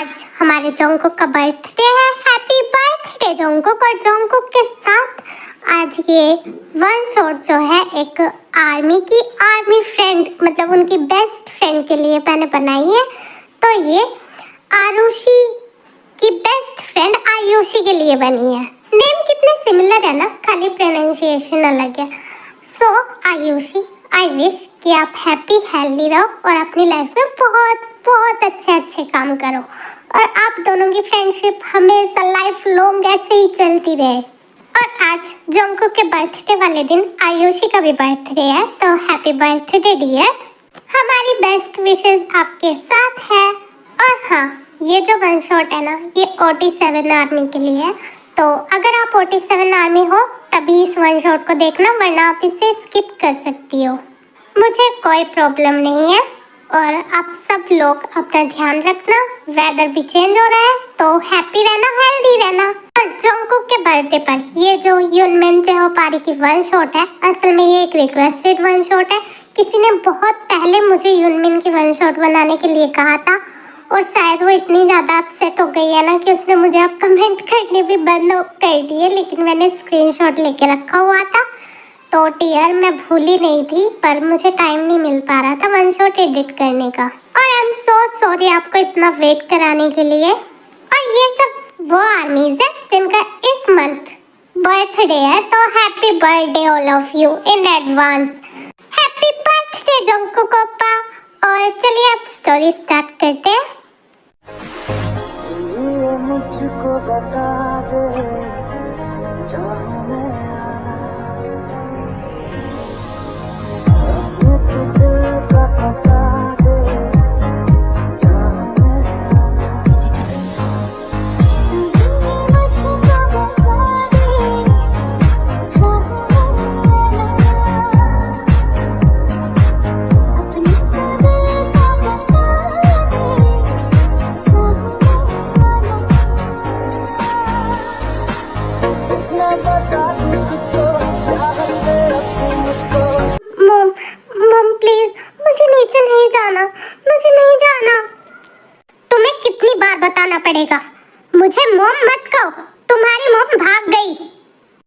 आज हमारे जोंगकुक का बर्थडे है। Happy birthday Jungkook. और जोंगकुक के साथ आज ये वन शॉट जो है एक आर्मी फ्रेंड मतलब उनकी बेस्ट फ्रेंड के लिए मैंने बनाई है। तो ये आरुषि की बेस्ट फ्रेंड आयुषी के लिए बनी है। नेम कितने सिमिलर है ना, खाली प्रोनाउंसिएशन अलग है। सो आयुषी, आई विश कि आप हैप्पी हेल्दी रहो और अपनी लाइफ में बहुत बहुत अच्छे काम करो और आप दोनों की फ्रेंडशिप हमेशा लाइफ लॉन्ग ऐसे ही चलती रहे। और आज जोंगकुक के बर्थडे वाले दिन आयुषी का भी बर्थडे है, तो हैप्पी बर्थडे डियर। हमारी बेस्ट विशेस आपके साथ है। और हाँ, ये जो वन शॉट है ना, ये OT7 आर्मी के लिए है। तो अगर आप OT7 आर्मी हो तभी इस वन शॉट को देखना, वरना आप इसे स्किप कर सकती हो। मुझे कोई प्रॉब्लम नहीं है। और आप सब लोग अपना ध्यान रखना। वेदर भी चेंज हो रहा है तो हैप्पी रहना, हेल्दी रहना। और जोंगकुक के बर्थडे पर ये जो युनमिन जेहोपारी की वन शॉट है, असल में ये एक रिक्वेस्टेड वन शॉट है। किसी ने बहुत पहले मुझे युनमिन की वन शॉट बनाने के लिए कहा था और शायद वो इतनी ज़्यादा अपसेट हो गई है ना कि उसने मुझे अब कमेंट करने भी बंद कर दिए, लेकिन मैंने स्क्रीनशॉट लेके रखा हुआ था। तो टीयर मैं भूली नहीं थी, पर मुझे टाइम नहीं मिल पा रहा था वन शॉट एडिट करने का। और आई एम सो सॉरी आपको इतना वेट कराने के लिए। और ये सब वो आर्मीज है जिनका इस मंथ बर्थडे है, तो happy birthday all of you in advance. Happy birthday Jungkook ओप्पा। और चलिए अब स्टोरी स्टार्ट करते हैं। ये मुझको बता दे जाऊं मैं बताना पड़ेगा। मुझे मॉम मत कहो, तुम्हारी मॉम भाग गई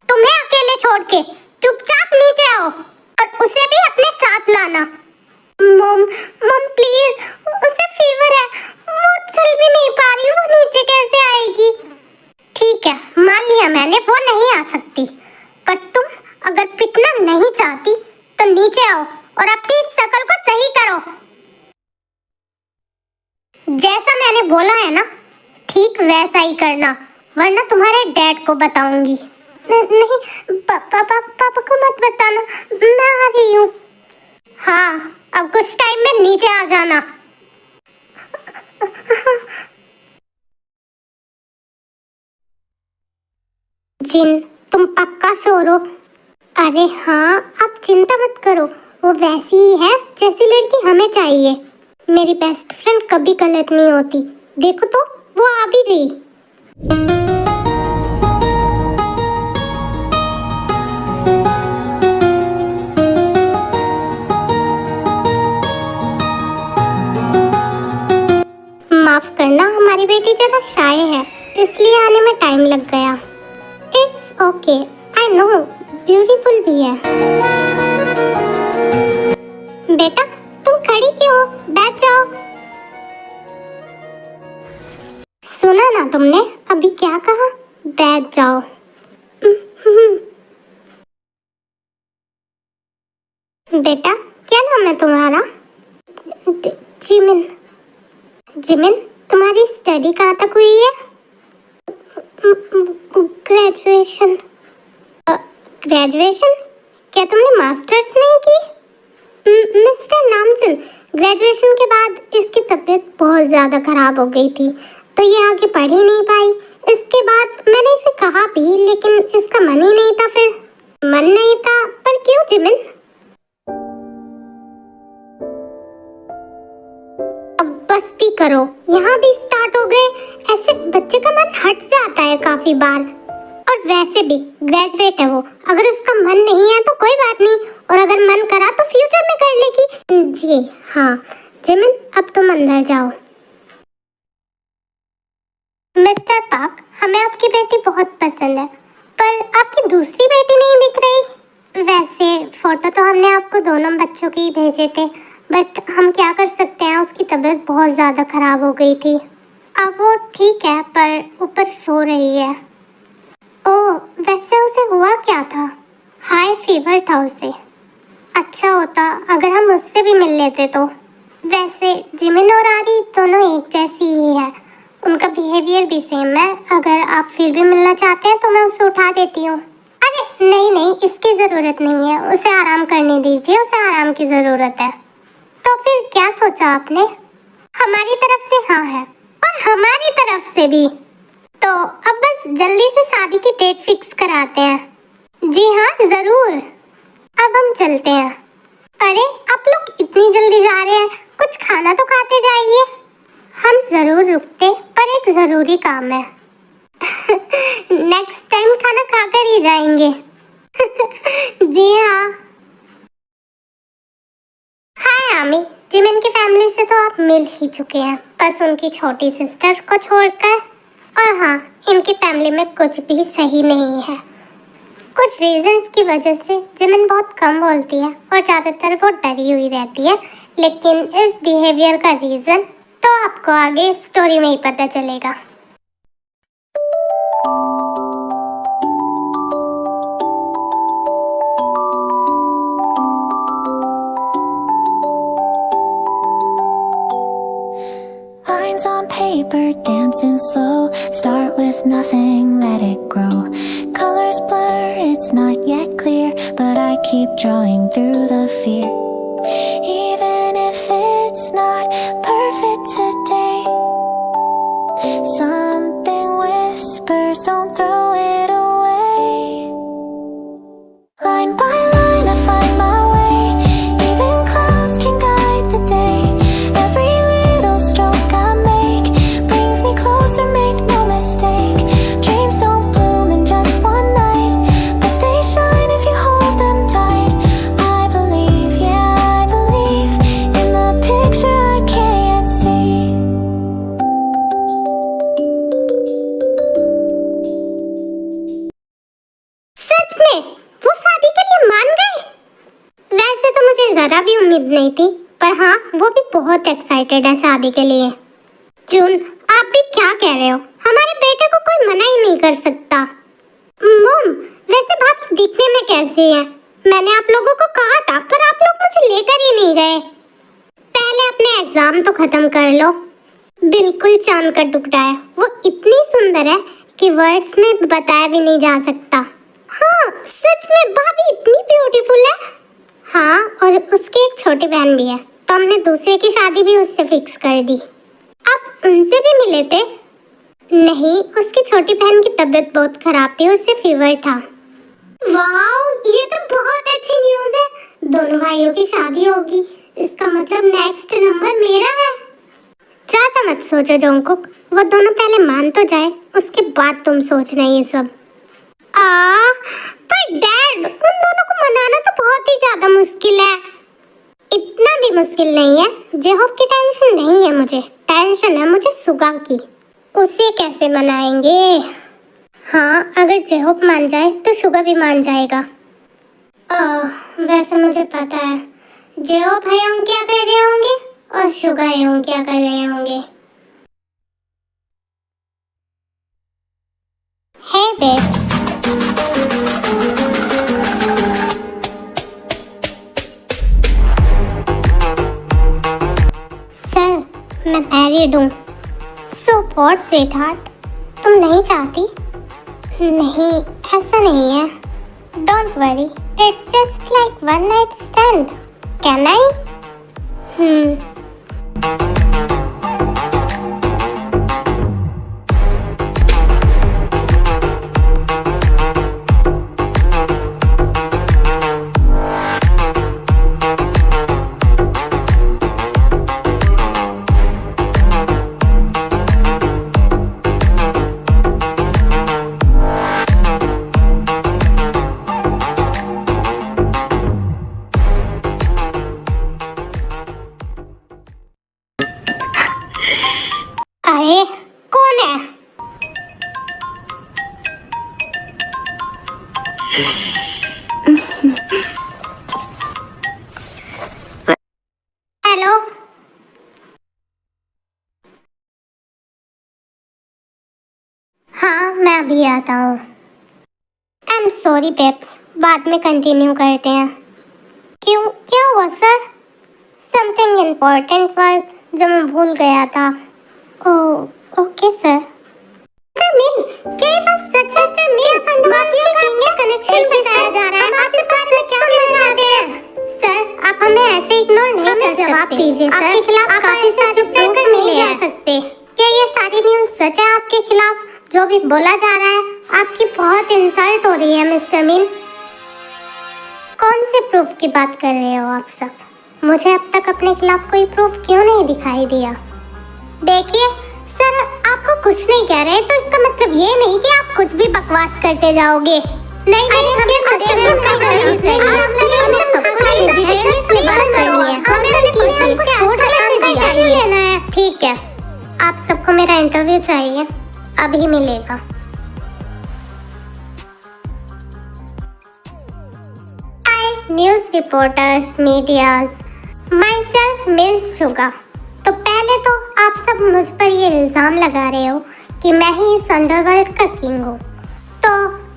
तुम्हें अकेले छोड़ के। चुपचाप नीचे आओ और उसे भी अपने साथ लाना। मॉम प्लीज, उसे फीवर है, वो चल भी नहीं पा रही, वो नीचे कैसे आएगी? ठीक है, मान लिया मैंने, वो नहीं आ सकती, पर तुम अगर पिटना नहीं चाहती तो नीचे आओ और अपनी शकल को सही करो। जैसा मैंने बोला है ना, ठीक वैसा ही करना, वरना तुम्हारे डैड को बताऊंगी। नहीं पापा को मत बताना, मैं आ रही हूँ। हाँ, अब कुछ टाइम में नीचे आ जाना। जिन, तुम पक्का सो रहो? अरे हाँ, आप चिंता मत करो, वो वैसी ही है जैसी लड़की हमें चाहिए। मेरी बेस्ट फ्रेंड कभी गलत नहीं होती। देखो तो, वो आ भी गई। माफ करना, हमारी बेटी जरा शाय है, इसलिए आने में टाइम लग गया। It's okay, I know, beautiful भी है। बेटा तुम खड़ी क्यों हो? बैठ जाओ। सुना ना तुमने अभी क्या कहा? बैठ जाओ। बेटा क्या नाम है तुम्हारा? जिमिन। जिमिन, तुम्हारी स्टडी कहाँ तक हुई है? ग्रेजुएशन। ग्रेजुएशन? क्या तुमने मास्टर्स नहीं की? मिस्टर नामचुन, ग्रेजुएशन के बाद इसकी तबीयत बहुत ज़्यादा खराब हो गई थी, तो ये आगे पढ़ ही नहीं पाई। इसके बाद मैंने इसे कहा भी, लेकिन इसका मन ही नहीं था। फिर मन नहीं था, पर क्यों जिमिन? अब बस भी करो, यहाँ भी स्टार्ट हो गए। ऐसे बच्चे का मन हट जाता है काफी बार। और वैसे भी ग्रेजुएट है वो, अगर उसका मन नहीं है तो कोई बात नहीं, और अगर मन करा तो फ्यूचर में कर लेगी। जी हाँ जिमिन, अब तुम अंदर जाओ। मिस्टर पार्क, हमें आपकी बेटी बहुत पसंद है, पर आपकी दूसरी बेटी नहीं दिख रही। वैसे फोटो तो हमने आपको दोनों बच्चों के ही भेजे थे, बट हम क्या कर सकते हैं, उसकी तबीयत बहुत ज़्यादा ख़राब हो गई थी। अब वो ठीक है, पर ऊपर सो रही है। ओह, वैसे उसे हुआ क्या था? हाई फीवर था उसे। अच्छा होता अगर हम उससे भी मिल लेते तो। वैसे जिमिन और आरी दोनों एक जैसी ही है, उनका बिहेवियर भी सेम है। अगर आप फिर भी मिलना चाहते हैं तो मैं उसे उठा देती हूँ। अरे नहीं नहीं, इसकी ज़रूरत नहीं है, उसे आराम करने दीजिए, उसे आराम की ज़रूरत है। तो फिर क्या सोचा आपने? हमारी तरफ से हाँ है, और हमारी तरफ से भी। तो अब बस जल्दी से शादी की डेट फिक्स कराते हैं। जी हाँ ज़रूर, अब हम चलते हैं। अरे आप लोग इतनी जल्दी जा रहे हैं, कुछ खाना तो खाते जाइए। हम ज़रूर रुकते, पर एक ज़रूरी काम है। नेक्स्ट टाइम खाना खाकर ही जाएंगे। जी हाँ। हाय आमी, जिमिन की फैमिली से तो आप मिल ही चुके हैं, बस उनकी छोटी सिस्टर को छोड़कर। और हाँ, इनकी फैमिली में कुछ भी सही नहीं है। कुछ रीजंस की वजह से जिमिन बहुत कम बोलती है और ज़्यादातर वो डरी हुई रहती है, लेकिन इस बिहेवियर का रीज़न तो आपको आगे स्टोरी में ही पता चलेगा। Lines on paper dancing slow. Start with nothing, let it grow. Colors blur, it's not yet clear, but I keep drawing through the fear. Even if it's not perfect today, something whispers, don't throw it away. Line by line I find my way. Even clouds can guide the day. Every little stroke I make brings me closer, make no mistake. Dreams don't bloom in just one night, but they shine if you hold them tight. I believe, yeah, I believe in the picture I can't yet see. सच में वो शादी के लिए मान गए? वैसे तो मुझे जरा भी उम्मीद नहीं थी, पर हाँ वो भी बहुत एक्साइटेड है शादी के लिए। जून, आप भी क्या कह रहे हो? हमारे बेटे को कोई मना ही नहीं कर सकता। मॉम, वैसे भाभी दिखने में कैसी है? मैंने आप लोगों को कहा था, पर आप लोग मुझे लेकर ही नहीं गए। पहले अपने एग्जाम तो खत्म कर लो। बिल्कुल चांद का टुकड़ा है, वो इतनी सुंदर है कि वर्ड्स में बताया भी नहीं जा सकता। हाँ सच में भाभी इतनी ब्यूटीफुल है। हाँ, और उसकी एक छोटी बहन भी है, तो हमने दूसरे की शादी भी उससे फिक्स कर दी। आप उनसे भी मिले थे? नहीं, उसकी छोटी बहन की तबीयत बहुत खराब थी, उससे फीवर था। वाओ, ये तो बहुत अच्छी न्यूज़ है। दोनों भाइयों की शादी होगी, इसका मतलब नेक्स्ट नंबर मेरा है। ज़्यादा मत सोचो जोंगकुक, वो दोनों पहले मान तो जाए, उसके बाद तुम सोचना ये सब। पर डैड, उन दोनों को मनाना तो बहुत ही ज़्यादा मुश्किल है। इतना भी मुश्किल नहीं है। जेहोप की टेंशन नहीं है मुझे, टेंशन है मुझे सुगा की। उसे कैसे मनाएंगे? हाँ, अगर जेहोप मान जाए तो शुगा भी मान जाएगा। वैसे मुझे पता है जेहोप हयोंग क्या कर रहे होंगे और शुगा हयोंग क्या कर रहे होंगे। हे बेब्स, सर मैं मैरिड हूँ। सो व्हाट स्वीटहार्ट, तुम नहीं चाहती? नहीं, ऐसा नहीं है। Don't worry, it's just like one night stand. Can I? अरे कौन है? हेलो, हाँ मैं अभी आता हूँ। आई एम सॉरी बेब्स, बाद में कंटिन्यू करते हैं। क्यों, क्या हुआ सर? समथिंग इम्पोर्टेंट वर्क जो मैं भूल गया था। Oh okay sir. सर मिन, क्या ये बात सच है सर? मिन, माफिया का कनेक्शन बताया जा रहा है। आप इस बारे में क्या कहना चाहते हैं? सर आप हमें ऐसे इग्नोर नहीं कर सकते। जवाब दीजिए सर। आपके खिलाफ काफी सारे चुप रहकर नहीं जा सकते। क्या ये सारी न्यूज़ सच है आपके खिलाफ? जो भी बोला जा रहा है, आपकी बहुत इंसल्ट हो रही है मिस्टर मीन। कौन से प्रूफ की बात कर रहे हो आप सब? मुझे अब तक अपने खिलाफ कोई प्रूफ क्यों नहीं दिखाई दिया? देखिए सर, आपको कुछ नहीं कह रहे तो इसका मतलब ये नहीं कि आप कुछ भी बकवास करते जाओगे। नहीं नहीं, हमें लेना है। ठीक है, आप सबको मेरा इंटरव्यू चाहिए, अभी मिलेगा। News reporters, medias, myself miss Shuga. तो पहले तो आप सब मुझ पर ये इल्ज़ाम लगा रहे हो कि मैं ही इस अंडरवर्ल्ड का किंग हूँ। तो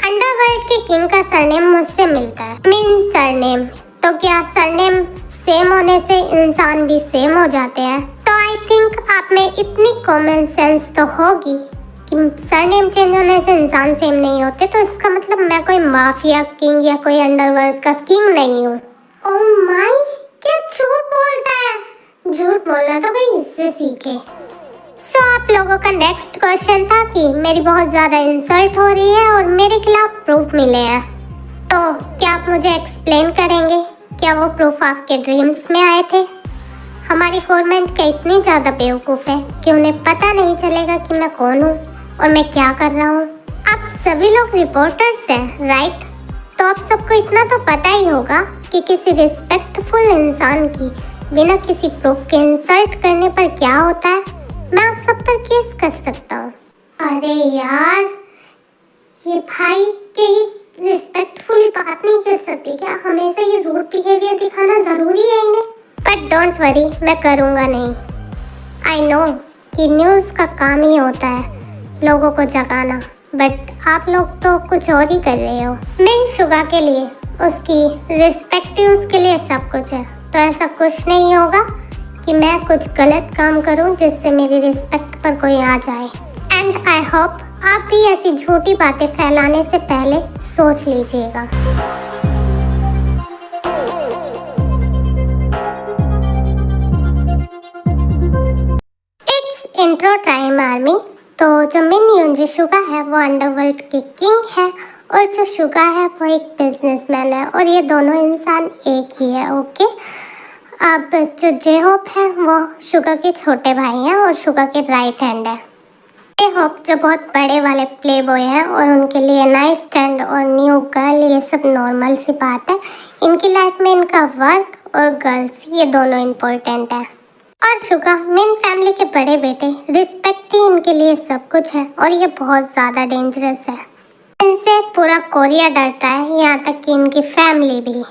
अंडरवर्ल्ड के किंग का सरनेम मुझसे मिलता है, मीन सरनेम। तो क्या सरनेम सेम होने से इंसान भी सेम हो जाते हैं? तो आई थिंक आप में इतनी कॉमन सेंस तो होगी कि सरनेम चेंज होने से इंसान सेम नहीं होते। तो इसका मतलब मैं कोई माफिया किंग या कोई अंडरवर्ल्ड का किंग नहीं हूँ। ओह माय, क्या झूठ बोलता है? झूठ बोलना तो कोई इससे सीखे। सो आप लोगों का नेक्स्ट क्वेश्चन था कि मेरी बहुत ज़्यादा इंसल्ट हो रही है और मेरे खिलाफ प्रूफ मिले हैं। तो क्या आप मुझे एक्सप्लेन करेंगे, क्या वो प्रूफ आपके ड्रीम्स में आए थे? हमारी गवर्नमेंट क्या इतनी ज़्यादा बेवकूफ़ है कि उन्हें पता नहीं चलेगा कि मैं कौन हूँ और मैं क्या कर रहा हूँ? आप सभी लोग रिपोर्टर्स हैं, राइट? तो आप सबको इतना तो पता ही होगा कि किसी रिस्पेक्टफुल इंसान की बिना किसी प्रूफ के इंसल्ट करने पर क्या होता है। मैं आप सब पर केस कर सकता हूँ। अरे यार, ये भाई के रिस्पेक्टफुल बात नहीं कर सकती क्या? हमेशा ये रूड बिहेवियर दिखाना ज़रूरी है इन्हें? बट डोंट वरी, मैं करूँगा नहीं। आई नो कि न्यूज़ का काम ही होता है लोगों को जगाना, बट आप लोग तो कुछ और ही कर रहे हो। मिन शुगा के लिए, उसकी रिस्पेक्ट ही उसके लिए सब कुछ है। तो ऐसा कुछ नहीं होगा कि मैं कुछ गलत काम करूं जिससे मेरी रिस्पेक्ट पर कोई आ जाए। एंड आई होप आप भी ऐसी झूठी बातें फैलाने से पहले सोच लीजिएगा। It's intro time army. तो जो मिन युंजी शुगा है वो अंडरवर्ल्ड के किंग है और जो शुगा है वो एक बिजनेसमैन है और ये दोनों इंसान एक ही है। ओके, अब जो जे होप है वो शुगा के छोटे भाई हैं और शुगा के राइट हैंड है। जे होप जो बहुत बड़े वाले प्ले बॉय हैं और उनके लिए नाइस स्टैंड और न्यू गर्ल ये सब नॉर्मल सी बात है। इनकी लाइफ में इनका वर्क और गर्ल्स ये दोनों इम्पोर्टेंट है। और शुगा मिन फैमिली के बड़े बेटे, रिस्पेक्ट ही इनके लिए सब कुछ है और ये बहुत ज़्यादा डेंजरस है। इनसे पूरा कोरिया डरता है, यहाँ तक कि इनकी फैमिली भी।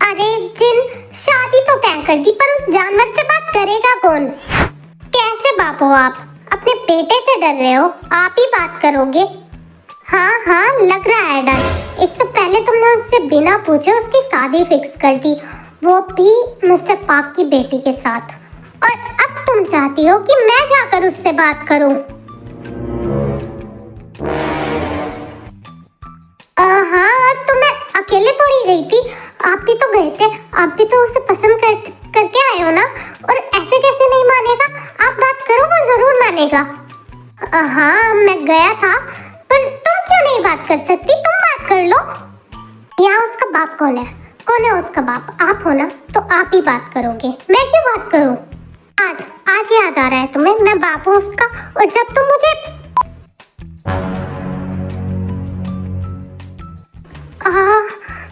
अरे जिन, शादी तो तय कर दी पर उस जानवर से बात करेगा कौन? कैसे बाप हो आप? अपने बेटे से डर रहे हो? आप ही बात करोगे? हाँ हाँ, लग रहा है डर। एक तो पहले तुमने उससे बिना पूछे उसकी शादी फिक्स कर दी, वो भी मिस्टर पार्क की बेटी के साथ। और अब तुम चाहती हो कि मैं जाकर उससे बात करूं? हाँ, तो मैं अकेले थोड़ी गई थी, आप भी तो गए थे। आप भी तो उसे पसंद करके आए हो ना। और ऐसे कैसे नहीं मानेगा? आप बात करो, वो जरूर मानेगा। हाँ, मैं गया था, पर तुम क्यों नहीं बात कर सकती? तुम बात कर लो। यहाँ उसका बाप कौन है? कौन है उसका बाप? आप हो ना, तो आप ही बात करोगे। मैं क्यों बात करूँ? आज याद आ रहा है तुम्हें? मैं बाप हूँ उसका। और जब तुम मुझे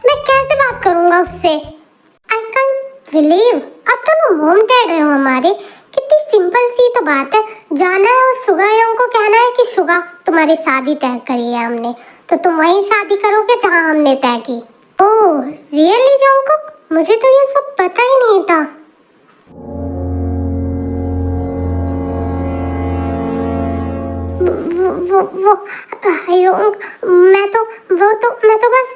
मैं कैसे बात करूँगा उससे? आई कांट बिलीव, अब तुम होम डैड हो हमारे। कितनी सिंपल सी तो बात है, जाना है और शुगा योंग को कहना है कि शुगा तुम तुम्हारी शादी तय करी है हमने, तो तुम वहीं शादी करोगे जहाँ हमने तय की। ओह रियली जंगकुक, मुझे तो ये सब पता ही नहीं था। वो हयोंग, मैं तो बस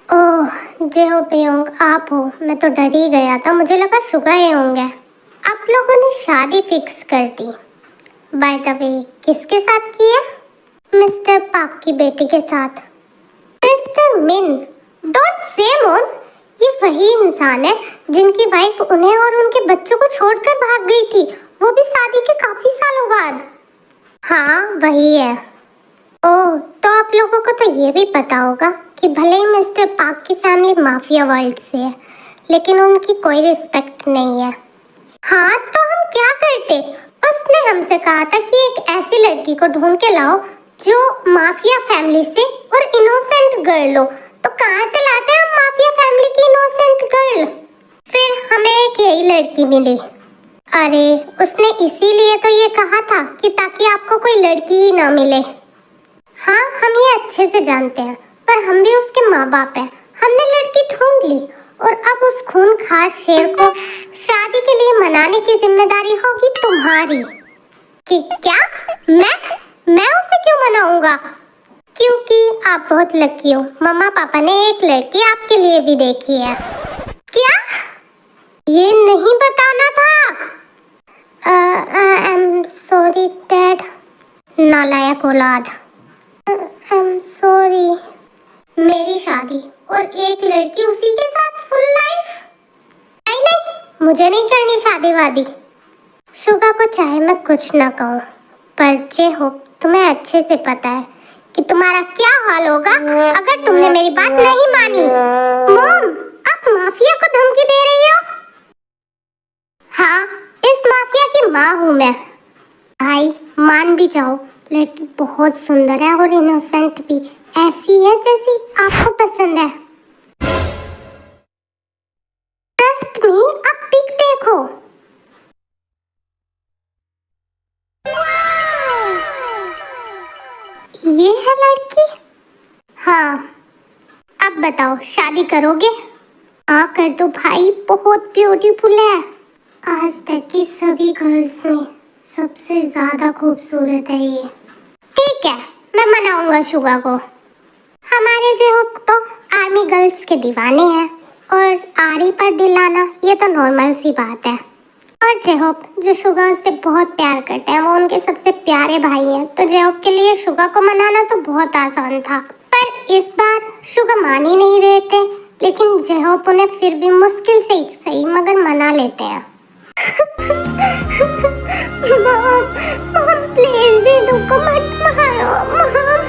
ओह जेहोंग आप हो, मैं तो डर ही गया था, मुझे लगा शुगा ही होंगे। आप लोगों ने शादी फिक्स कर दी। बाय द वे किसके साथ की है? मिस्टर पाक की बेटी के साथ। मिस्टर मिन, डोंट से मोम, ये वही इंसान है जिनकी वाइफ उन्हें और उनके बच्चों को छोड़कर भाग गई थी, वो भी शादी के काफी सालों बाद। हाँ वही है। ओह तो आप लोगों को तो ये भी पता होगा कि भले ही मिस्टर पाक की फैमिली माफिया वर्ल्ड से है, लेकिन उनकी कोई रिस्पेक्ट नहीं है। हाँ तो हम क्या करते? उसने हमसे कहा था कि एक ऐसी लड़की को ढूंढ के लाओ जो माफिया फैमिली से और इनोसेंट गर्ल हो। तो कहाँ से लाते हैं हम माफिया फैमिली की इनोसेंट गर्ल? फिर हमें एक यही लड़की मिली। अरे उसने इसीलिए तो ये कहा था कि ताकि आपको कोई लड़की ही ना मिले। हाँ हम ये अच्छे से जानते हैं, पर हम भी उसके माँ बाप हैं। हमने लड़की ढूंढ ली और अब उस खूंखार शेर को शादी के लिए मनाने की जिम्मेदारी होगी तुम्हारी। कि क्या? मैं उसे क्यों मनाऊंगा? क्योंकि आप बहुत लकी हो, मम्मा पापा ने एक लड़की आपके लिए भी देखी है। क्या? ये नहीं बताना था। आई एम सॉरी डैड। नालायक औलाद। आई एम सॉरी। मेरी शादी और एक लड़की उसी के साथ फुल लाइफ? नहीं, मुझे नहीं करनी शादी वादी। शुगा को चाहे मैं कुछ ना कहूँ, पर जे हो तुम्हें अच्छे से पता है कि तुम्हारा क्या हाल होगा अगर तुमने मेरी बात नहीं मानी। मॉम, आप माफिया को धमकी दे रही हो? हाँ, इस माफिया की माँ हूँ मैं। भाई मान भी जाओ, लड़की बहुत सुंदर है और इनोसेंट भी, ऐसी है जैसी आपको पसंद है। ट्रस्ट मी, आप पिक देखो। ये है लड़की। हाँ अब बताओ शादी करोगे? हाँ कर दो भाई, बहुत ब्यूटीफुल है। आज तक की सभी गर्ल्स में सबसे ज्यादा खूबसूरत है ये। ठीक है, मैं मनाऊंगा शुगा को। हमारे जेहोक तो आर्मी गर्ल्स के दीवाने हैं और आरी पर दिलाना ये तो नॉर्मल सी बात है। और जेहोक जो शुगा उससे बहुत प्यार करते हैं, वो उनके सबसे प्यारे भाई हैं, तो जेहोक के लिए शुगा को मनाना तो बहुत आसान था। पर इस बार शुगा मान ही नहीं रहे थे, लेकिन जेहोक उन्हें फिर भी मुश्किल से ही सही मगर मना लेते हैं। मॉम प्लीज दीदू को मत मारो, मॉम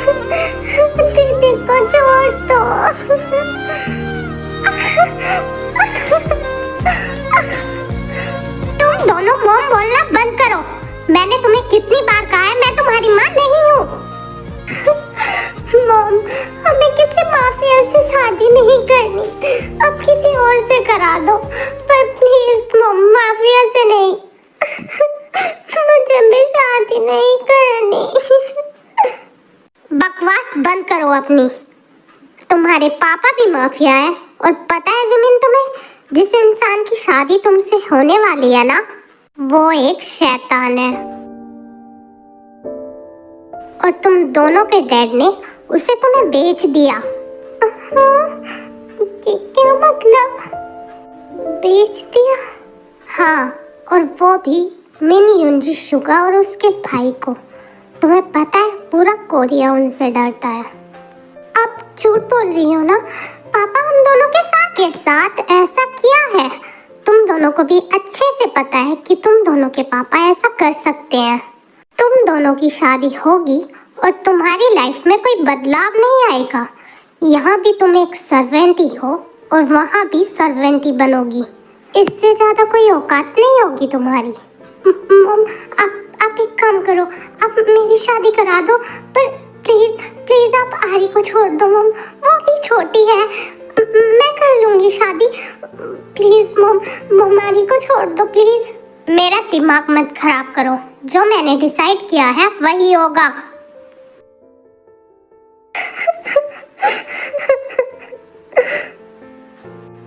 दीदी को छोड़ दो। तुम दोनों मॉम बोलना बंद करो। मैंने तुम्हें कितनी बार कहा है मैं तुम्हारी माँ नहीं हूँ। मॉम हमें किसी माफिया से शादी नहीं करनी, अब किसी और से करा दो, पर प्लीज मॉम माफिया से नहीं। मुझे भी शादी नहीं करनी। बकवास बंद करो अपनी। तुम्हारे पापा भी माफिया है और पता है जमीन तुम्हें, जिस इंसान की शादी तुमसे होने वाली है ना, वो एक शैतान है। और तुम दोनों के डैड ने उसे तुम्हें बेच दिया। क्या मतलब? बेच दिया? हाँ, और वो भी मिन युंजी शुगा और उसके भाई को। तुम्हें पता है पूरा कोरिया उनसे डरता है। अब झूठ बोल रही हो ना पापा, हम दोनों के साथ ऐसा किया है। तुम दोनों को भी अच्छे से पता है कि तुम दोनों के पापा ऐसा कर सकते हैं। तुम दोनों की शादी होगी और तुम्हारी लाइफ में कोई बदलाव नहीं आएगा। यहाँ भी तुम एक सर्वेंट ही हो और वहाँ भी सर्वेंट ही बनोगी। इससे ज़्यादा कोई औकात नहीं होगी तुम्हारी। मॉम आप एक काम करो, आप मेरी शादी करा दो, पर प्लीज आप आरी को छोड़ दो मॉम, वो भी छोटी है, मैं कर लूँगी शादी। प्लीज मॉम आरी को छोड़ दो प्लीज। मेरा दिमाग मत खराब करो, जो मैंने डिसाइड किया है वही होगा।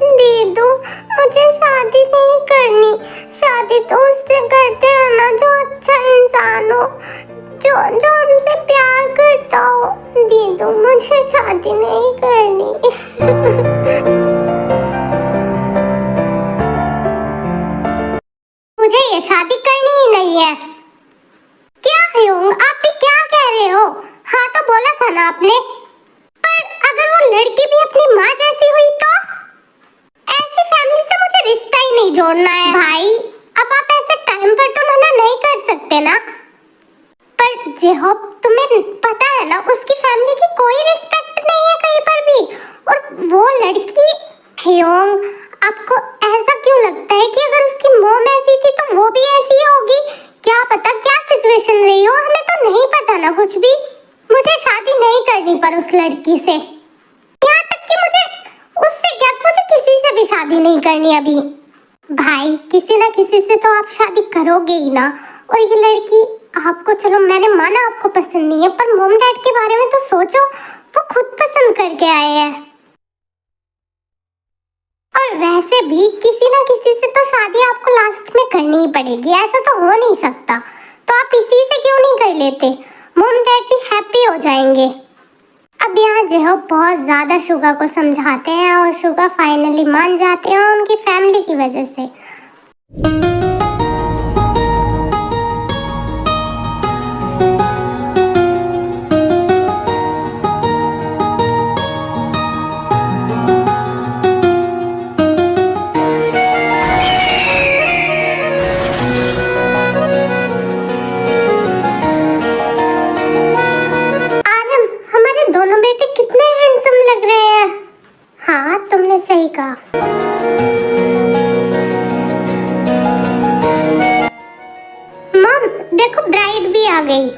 दीदू, मुझे शादी नहीं करनी। शादी तो उससे करते हैं ना जो अच्छा इंसान हो, जो जो हमसे प्यार करता हो। दीदू, मुझे शादी नहीं करनी। मुझे ये शादी करनी ही नहीं है। क्या ह्योंग, आप भी क्या कह रहे हो? हाँ तो बोला था ना आपने। पर अगर वो लड़की भी अपनी माँ जैसी हुई तो? ऐसी फैमिली से मुझे रिश्ता ही नहीं जोड़ना है। भाई, अब आप ऐसे टाइम पर तो मना नहीं कर सकते ना। पर जेहोब, तुम्हें पता है ना उसकी फैमिली की कोई रिस्पेक्ट नहीं है कहीं पर भी। और वो लड़की ह्योंग, आपको ऐसा क्यों लगता है कि अगर उसकी मॉम ऐसी थी तो वो भी ऐसी ही होगी? क्या पता क्या सिचुएशन रही हो, हमें तो नहीं पता ना कुछ भी। मुझे शादी नहीं करनी पर उस लड़की से, यहाँ तक कि मुझे उससे क्या, मुझे किसी से भी शादी नहीं करनी अभी। भाई, किसी ना किसी से तो आप शादी करोगे ही ना। और ये लड़की, आपको, चलो मैंने माना आपको पसंद नहीं है, पर मॉम डैड के बारे में तो सोचो, वो खुद पसंद करके आए हैं। और वैसे भी किसी ना किसी से तो शादी आपको लास्ट में करनी ही पड़ेगी, ऐसा तो हो नहीं सकता। तो आप इसी से क्यों नहीं कर लेते? मॉम डैड भी हैप्पी हो जाएंगे। अब यहाँ जो बहुत ज़्यादा शुगा को समझाते हैं और शुगा फाइनली मान जाते हैं उनकी फैमिली की वजह से। दोनों बेटे कितने हैंडसम लग रहे हैं। हाँ, तुमने सही कहा। मॉम, देखो ब्राइड भी आ गई।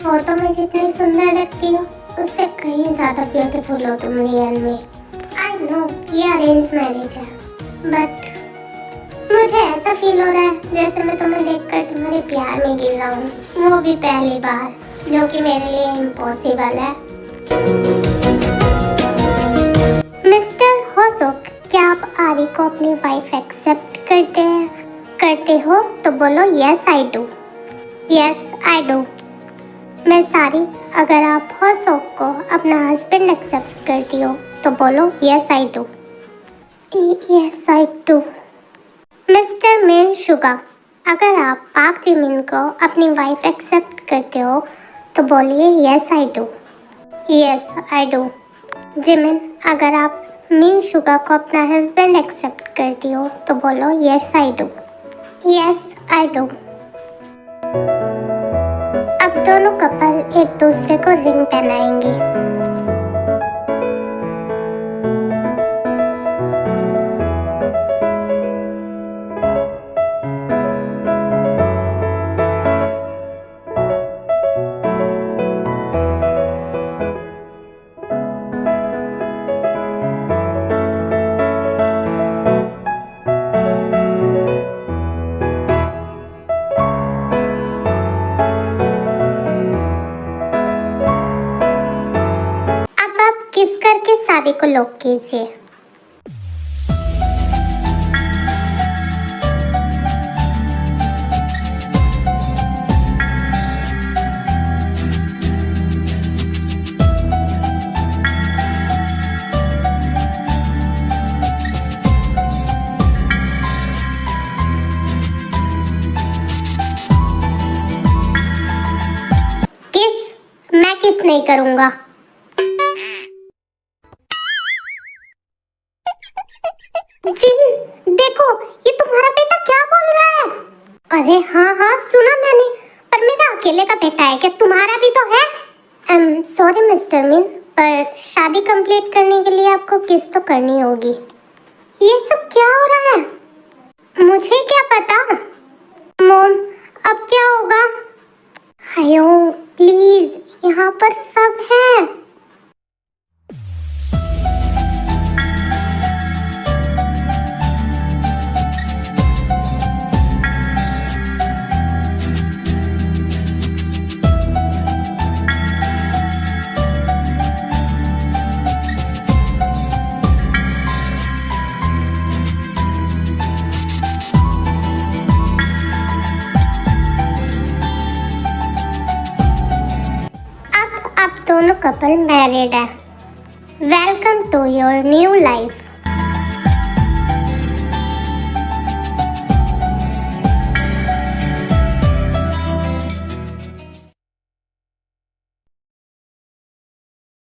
फोटो में जितनी सुंदर लगती हो उससे कहीं ज्यादा ब्यूटीफुल हो तुम रियल में। आई नो ये अरेंज मैरिज है, बट मुझे ऐसा फील हो रहा है जैसे मैं तुम्हें देखकर तुम्हारे प्यार में गिर रहा हूँ, वो भी पहली बार, जो कि मेरे लिए इम्पॉसिबल है। मिस्टर होसोक, क्या आप आरी को अपनी वाइफ एक्सेप्ट करते हो तो बोलो yes I do. Yes I do. मैं सारी, अगर आप होसोक को अपना हस्बैंड एक्सेप्ट करती हो तो बोलो yes I do. Yes I do. Mister मिन शुगा, अगर आप पाक जिमिन को अपनी वाइफ एक्सेप्ट करते हो तो बोलिए yes I do. Yes I do. Jimin, अगर आप मिन शुगा को अपना हस्बैंड एक्सेप्ट करती हो तो बोलो yes I do. Yes I do. अब दोनों कपल एक दूसरे को रिंग पहनाएंगे। किस करके शादी को लॉक कीजिए। किस? मैं किस नहीं करूंगा। जिन, देखो ये तुम्हारा बेटा क्या अरे हाँ हाँ सुना मैंने, पर मेरा अकेले का बेटा है, क्या तुम्हारा भी तो है? सॉरी मिस्टर मीन, पर शादी कंप्लीट करने के लिए आपको किस्त तो करनी होगी। ये सब क्या हो रहा है? मुझे क्या पता। मॉम, अब क्या होगा? हायो प्लीज, यहाँ पर सब है। अब दोनों कपल मैरिड है। Welcome to your new life.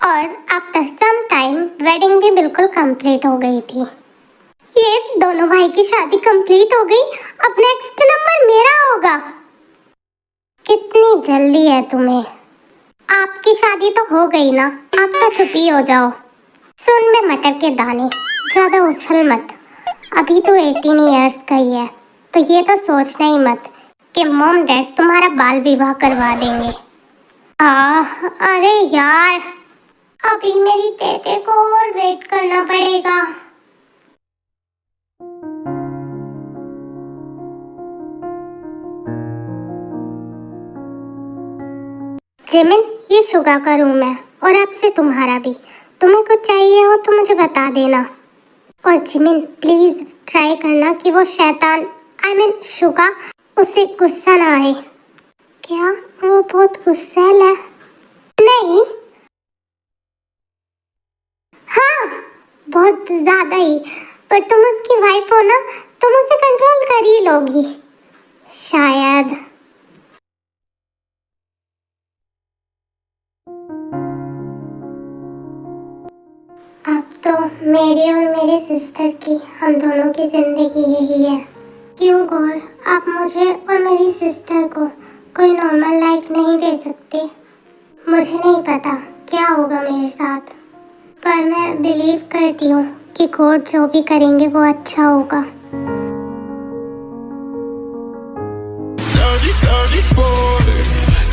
और आफ्टर सम टाइम वेडिंग भी बिल्कुल कंप्लीट हो गई थी। ये दोनों भाई की शादी कंप्लीट हो गई, अब नेक्स्ट नंबर मेरा होगा। कितनी जल्दी है तुम्हें? आपकी शादी तो हो गई ना, आप तो चुप ही हो जाओ। सुन में मटर के दाने, ज्यादा उछल मत। अभी तो 18 इयर्स का ही है, तो ये तो सोचना ही मत कि मॉम डैड तुम्हारा बाल विवाह करवा देंगे। अरे यार, अभी मेरी तेते को और वेट करना पड़ेगा। जिमिन, ये शुगा का रूम है और अब से तुम्हारा भी। तुम्हें कुछ चाहिए हो तो मुझे बता देना। और जिमिन प्लीज ट्राई करना कि वो शैतान शुगा उसे गुस्सा ना आए। क्या वो बहुत गुस्सैल है? नहीं, हाँ बहुत ज्यादा ही, पर तुम उसकी वाइफ हो ना, तुम उसे कंट्रोल कर ही लोगी शायद। अब तो मेरी और मेरी सिस्टर की, हम दोनों की जिंदगी यही है। क्यों गौर, आप मुझे और मेरी सिस्टर को कोई नॉर्मल लाइफ नहीं दे सकते? मुझे नहीं पता क्या होगा मेरे साथ, पर मैं बिलीव करती हूँ कि गॉड जो भी करेंगे वो अच्छा होगा। Dirty, dirty boy.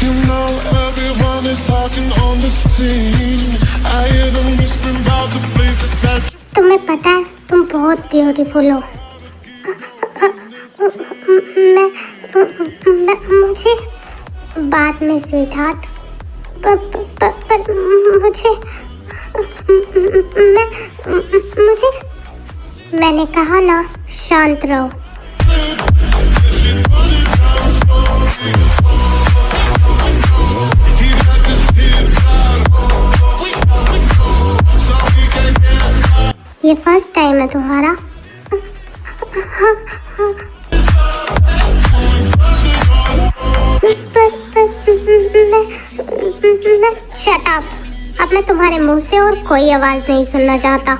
You know everyone is talking on the scene. I hear them whispering about the places that तुम्हें पता है तुम बहुत ब्यूटीफुल हो। मैं मुझे बाद में स्वीट हार्ट, पर मुझे मैंने कहा ना, शांत रहो। ये फर्स्ट टाइम है तुम्हारा? शट अप, अब मैं तुम्हारे मुंह से और कोई आवाज नहीं सुनना चाहता।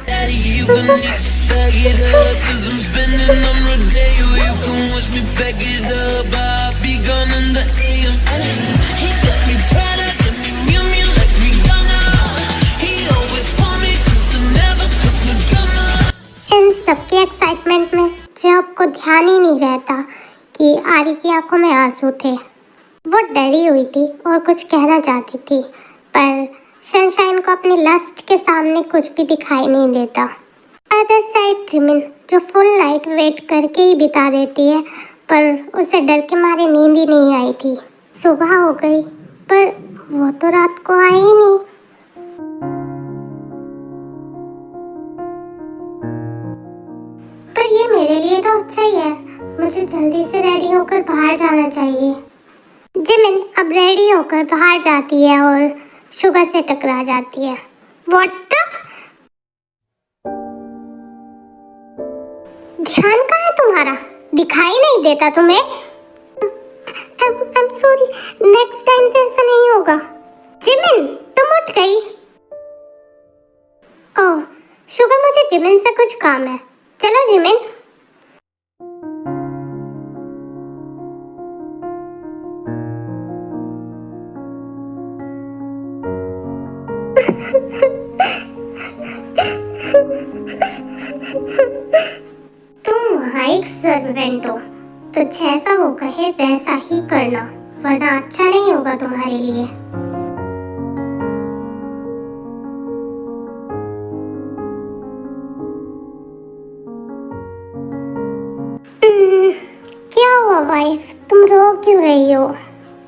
इन सबके एक्साइटमेंट में जब को ध्यान ही नहीं रहता कि आरी की आंखों में आंसू थे। वो डरी हुई थी और कुछ कहना चाहती थी, पर सनशाइन को अपनी लस्ट के सामने कुछ भी दिखाई नहीं देता। अदर साइड जिमिन, जो फुल नाइट वेट करके ही बिता देती है, पर उसे डर के मारे नींद ही नहीं आई थी। सुबह हो गई पर वो तो रात को आई ही नहीं। पर ये मेरे लिए तो अच्छा ही है, मुझे जल्दी से रेडी होकर बाहर जाना चाहिए। जिमिन अब रेडी होकर बाहर जाती है और शुगर से टकरा जाती है। What the? ध्यान कहाँ है तुम्हारा? दिखाई नहीं देता तुम्हें? I'm sorry, नेक्स्ट टाइम से ऐसा नहीं होगा। जिमिन तुम उठ गई? ओह शुगर, मुझे जिमिन से कुछ काम है। चलो जिमिन। वरना अच्छा नहीं होगा तुम्हारे लिए। क्या हुआ वाइफ, तुम रो क्यों रही हो?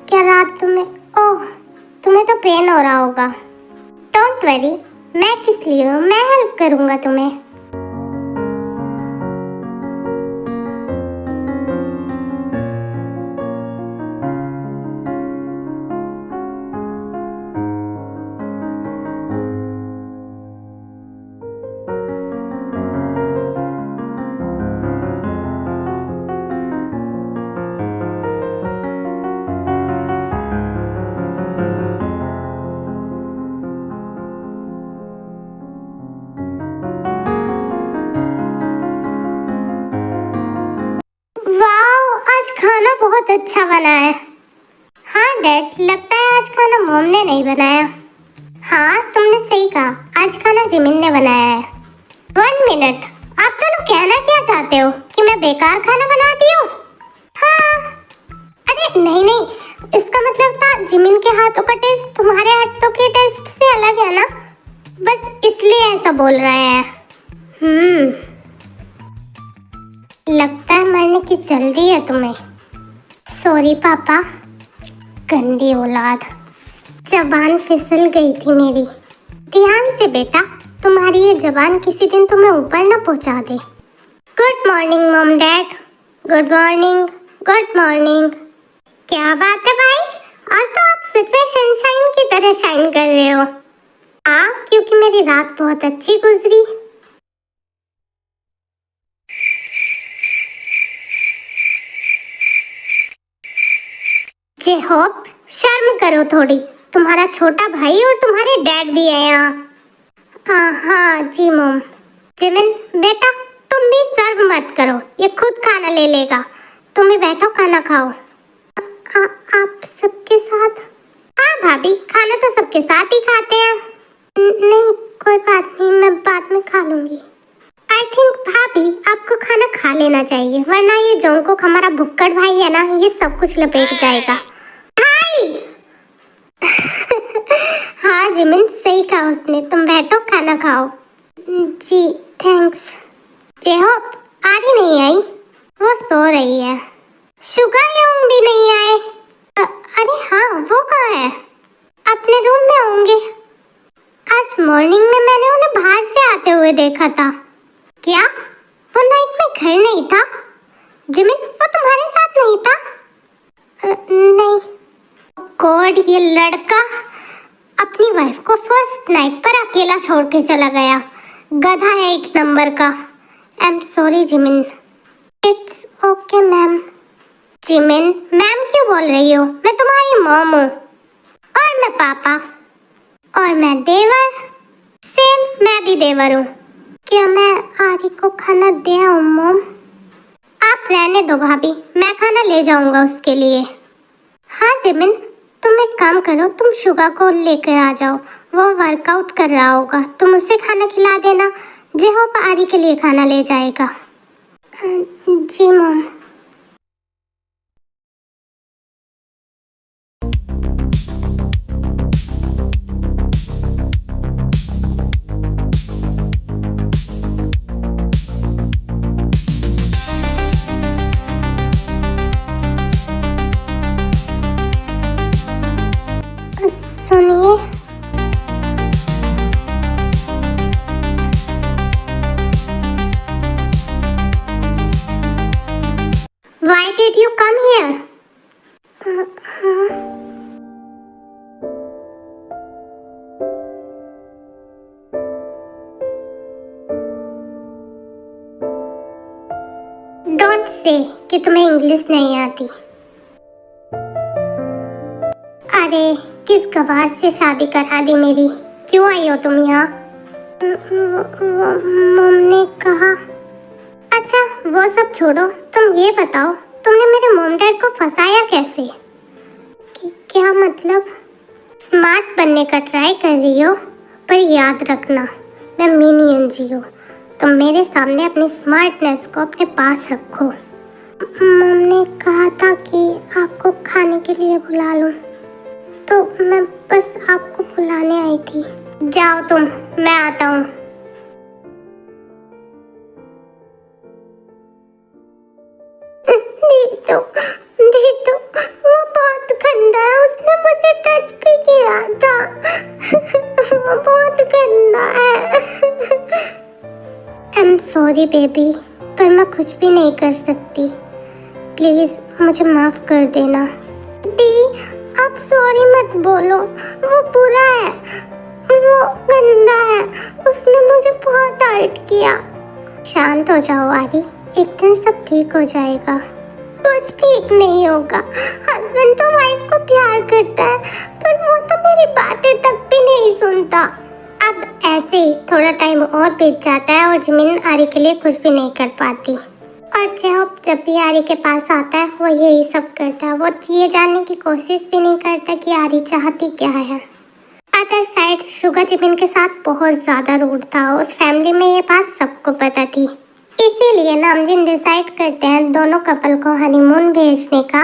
क्या रात तुम्हें तो पेन हो रहा होगा। डोंट वरी, मैं किस लिए हूँ, मैं हेल्प करूँगा तुम्हें। खाना बहुत अच्छा बना है। हाँ डैड, लगता है आज खाना मॉम ने नहीं बनाया। हाँ तुमने सही कहा, आज खाना जिमिन ने बनाया है। 1 मिनट, आप दोनों कहना क्या चाहते हो कि मैं बेकार खाना बनाती हूँ? हाँ, अरे नहीं, इसका मतलब था जिमिन के हाथों का टेस्ट तुम्हारे हाथों के टेस्ट से अलग है ना, बस इसलिए ऐसा बोल रहे हैं। लगता है मरने की जल्दी है तुम्हें। सॉरी पापा, गंदी औलाद, जबान फिसल गई थी मेरी। ध्यान से बेटा, तुम्हारी ये जबान किसी दिन तुम्हें ऊपर ना पहुंचा दे। Good morning mom dad. Good morning, good morning. क्या बात है भाई, आज तो आप सच में सनशाइन की तरह शाइन कर रहे हो। क्योंकि मेरी रात बहुत अच्छी गुजरी। जेहोप, शर्म करो थोड़ी, तुम्हारा छोटा भाई और तुम्हारे डैड भी है यहाँ। हाँ जी मॉम। जिमिन बेटा, तुम भी सर्व मत करो, ये खुद खाना ले लेगा। तुम भी बैठो, खाना खाओ। आप सबके साथ? हाँ भाभी, खाना तो सबके साथ ही खाते हैं। नहीं कोई बात नहीं, मैं बाद में खा लूंगी। आई थिंक भाभी आपको खाना खा लेना चाहिए, वरना ये जोंगकुक हमारा भुक्कड़ भाई है ना, ये सब कुछ लपेट जाएगा। हाँ जिमिन, सही कहा उसने, तुम बैठो खाना खाओ। जी थैंक्स। जेहोप, आरी नहीं आई, वो सो रही है। शुगा योंग भी नहीं आए। अरे हाँ, वो कहाँ है? अपने रूम में होंगे। आज मॉर्निंग में मैंने उन्हें बाहर से आते हुए देखा था। क्या वो नाइट में घर नहीं था? जिमिन, वो तुम्हारे साथ नहीं था? नहीं। गॉड, ये लड़का अपनी वाइफ को फर्स्ट नाइट पर अकेला छोड़ के चला गया। गधा है एक नंबर का। आई am sorry Jimin. It's okay ma'am. Jimin, ma'am क्यों बोल रही हो? मैं तुम्हारी मॉम हूँ। और मैं पापा। और मैं देवर। सेम, मैं भी देवर हूँ। क्या मैं आरी को खाना दे आऊँ मॉम? आप रहने दो भाभी, मैं खाना ले जाऊँगा उसके लिए। हाँ जिमिन, तुम एक काम करो, तुम शुगा को लेकर आ जाओ, वो वर्कआउट कर रहा होगा, तुम उसे खाना खिला देना। जेहोप आरी के लिए खाना ले जाएगा। जी मॉम। सुनिए, Why did you come here? Don't say कि तुम्हें इंग्लिश नहीं आती। अरे किस गवार से शादी करा दी मेरी? क्यों आई हो तुम यहाँ? मॉम ने कहा। अच्छा वो सब छोड़ो, तुम ये बताओ, तुमने मेरे मॉम डैड को फंसाया कैसे? क्या मतलब? स्मार्ट बनने का ट्राई कर रही हो, पर याद रखना मैं मिनी एनजी हूँ, तो मेरे सामने अपनी स्मार्टनेस को अपने पास रखो। मम ने कहा था कि आपको खाने के लिए बुला लूं, तो मैं बस आपको बुलाने आई थी। जाओ तुम, मैं आता हूँ। दीदू, वो बहुत गंदा है, उसने मुझे टच भी किया था। वो बहुत गंदा है। आई एम सॉरी बेबी, पर मैं कुछ भी नहीं कर सकती। प्लीज मुझे माफ कर देना। दी, आप सॉरी मत बोलो, वो बुरा है, वो गंदा है, उसने मुझे बहुत हर्ट किया। शांत हो जाओ आरी, एक दिन सब ठीक हो जाएगा। कुछ ठीक नहीं होगा। हस्बैंड तो वाइफ को प्यार करता है, पर वो तो मेरी बातें तक भी नहीं सुनता। अब ऐसे ही थोड़ा टाइम और बीत जाता है और जिमिन आरी के लिए कुछ भी नहीं कर पाती। और जब भी आरी के पास आता है वो यही सब करता है। वो ये जानने की कोशिश भी नहीं करता कि आरी चाहती क्या है। अदर साइड शुगर जिमिन के साथ बहुत ज़्यादा रूड था और फैमिली में ये बात सबको पता थी। इसीलिए नामजिन डिसाइड करते हैं दोनों कपल को हनीमून भेजने का।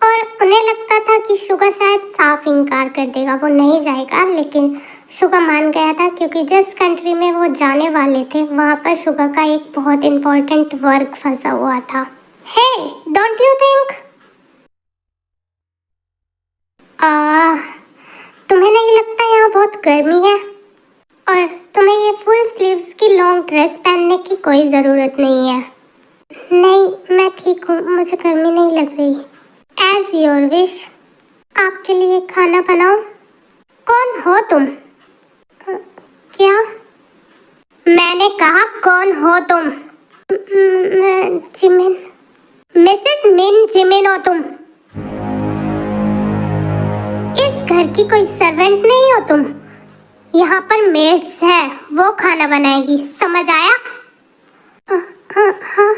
और उन्हें लगता था कि शुगर शायद साफ इनकार कर देगा, वो नहीं जाएगा, लेकिन शुगर मान गया था क्योंकि जिस कंट्री में वो जाने वाले थे वहाँ पर शुगर का एक बहुत इम्पोर्टेंट वर्क फंसा हुआ था। हे, डोंट यू थिंक? तुम्हें नहीं लगता यहाँ बहुत गर्मी है? और तुम्हें ये फुल स्लीव्स की लॉन्ग ड्रेस पहनने की कोई ज़रूरत नहीं है। नहीं, मैं ठीक हूँ, मुझे गर्मी नहीं लग रही। As your wish. आपके लिए खाना बनाऊं? कौन हो तुम? क्या? मैंने कहा कौन हो तुम? मैं जिमिन। मिसेस मिन जिमिन हो तुम? इस घर की कोई सर्वेंट नहीं हो तुम? यहाँ पर मेड्स है, वो खाना बनाएगी, समझ आया? हाँ।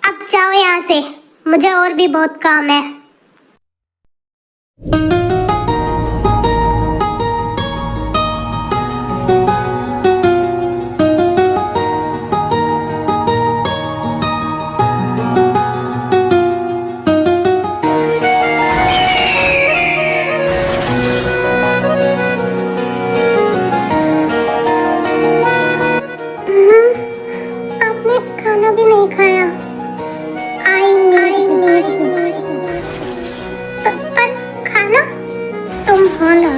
अब जाओ यहाँ से, मुझे और भी बहुत काम है। आपने खाना भी नहीं खाया। पर खाना तुम हो ना।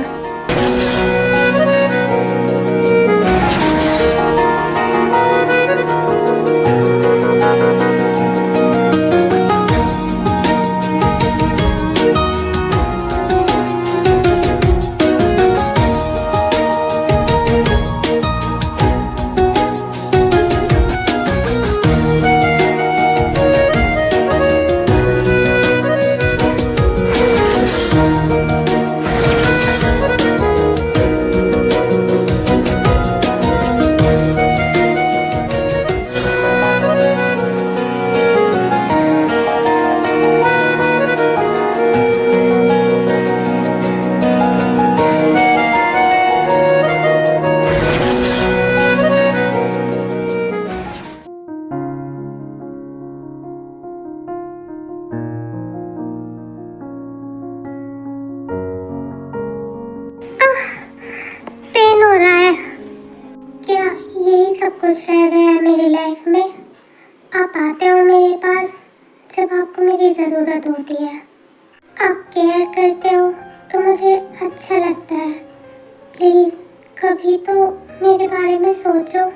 पेन हो रहा है। क्या यही सब कुछ रह गया है मेरी लाइफ में? आप आते हो मेरे पास जब आपको मेरी ज़रूरत होती है। आप केयर करते हो तो मुझे अच्छा लगता है। प्लीज़ कभी तो मेरे बारे में सोचो।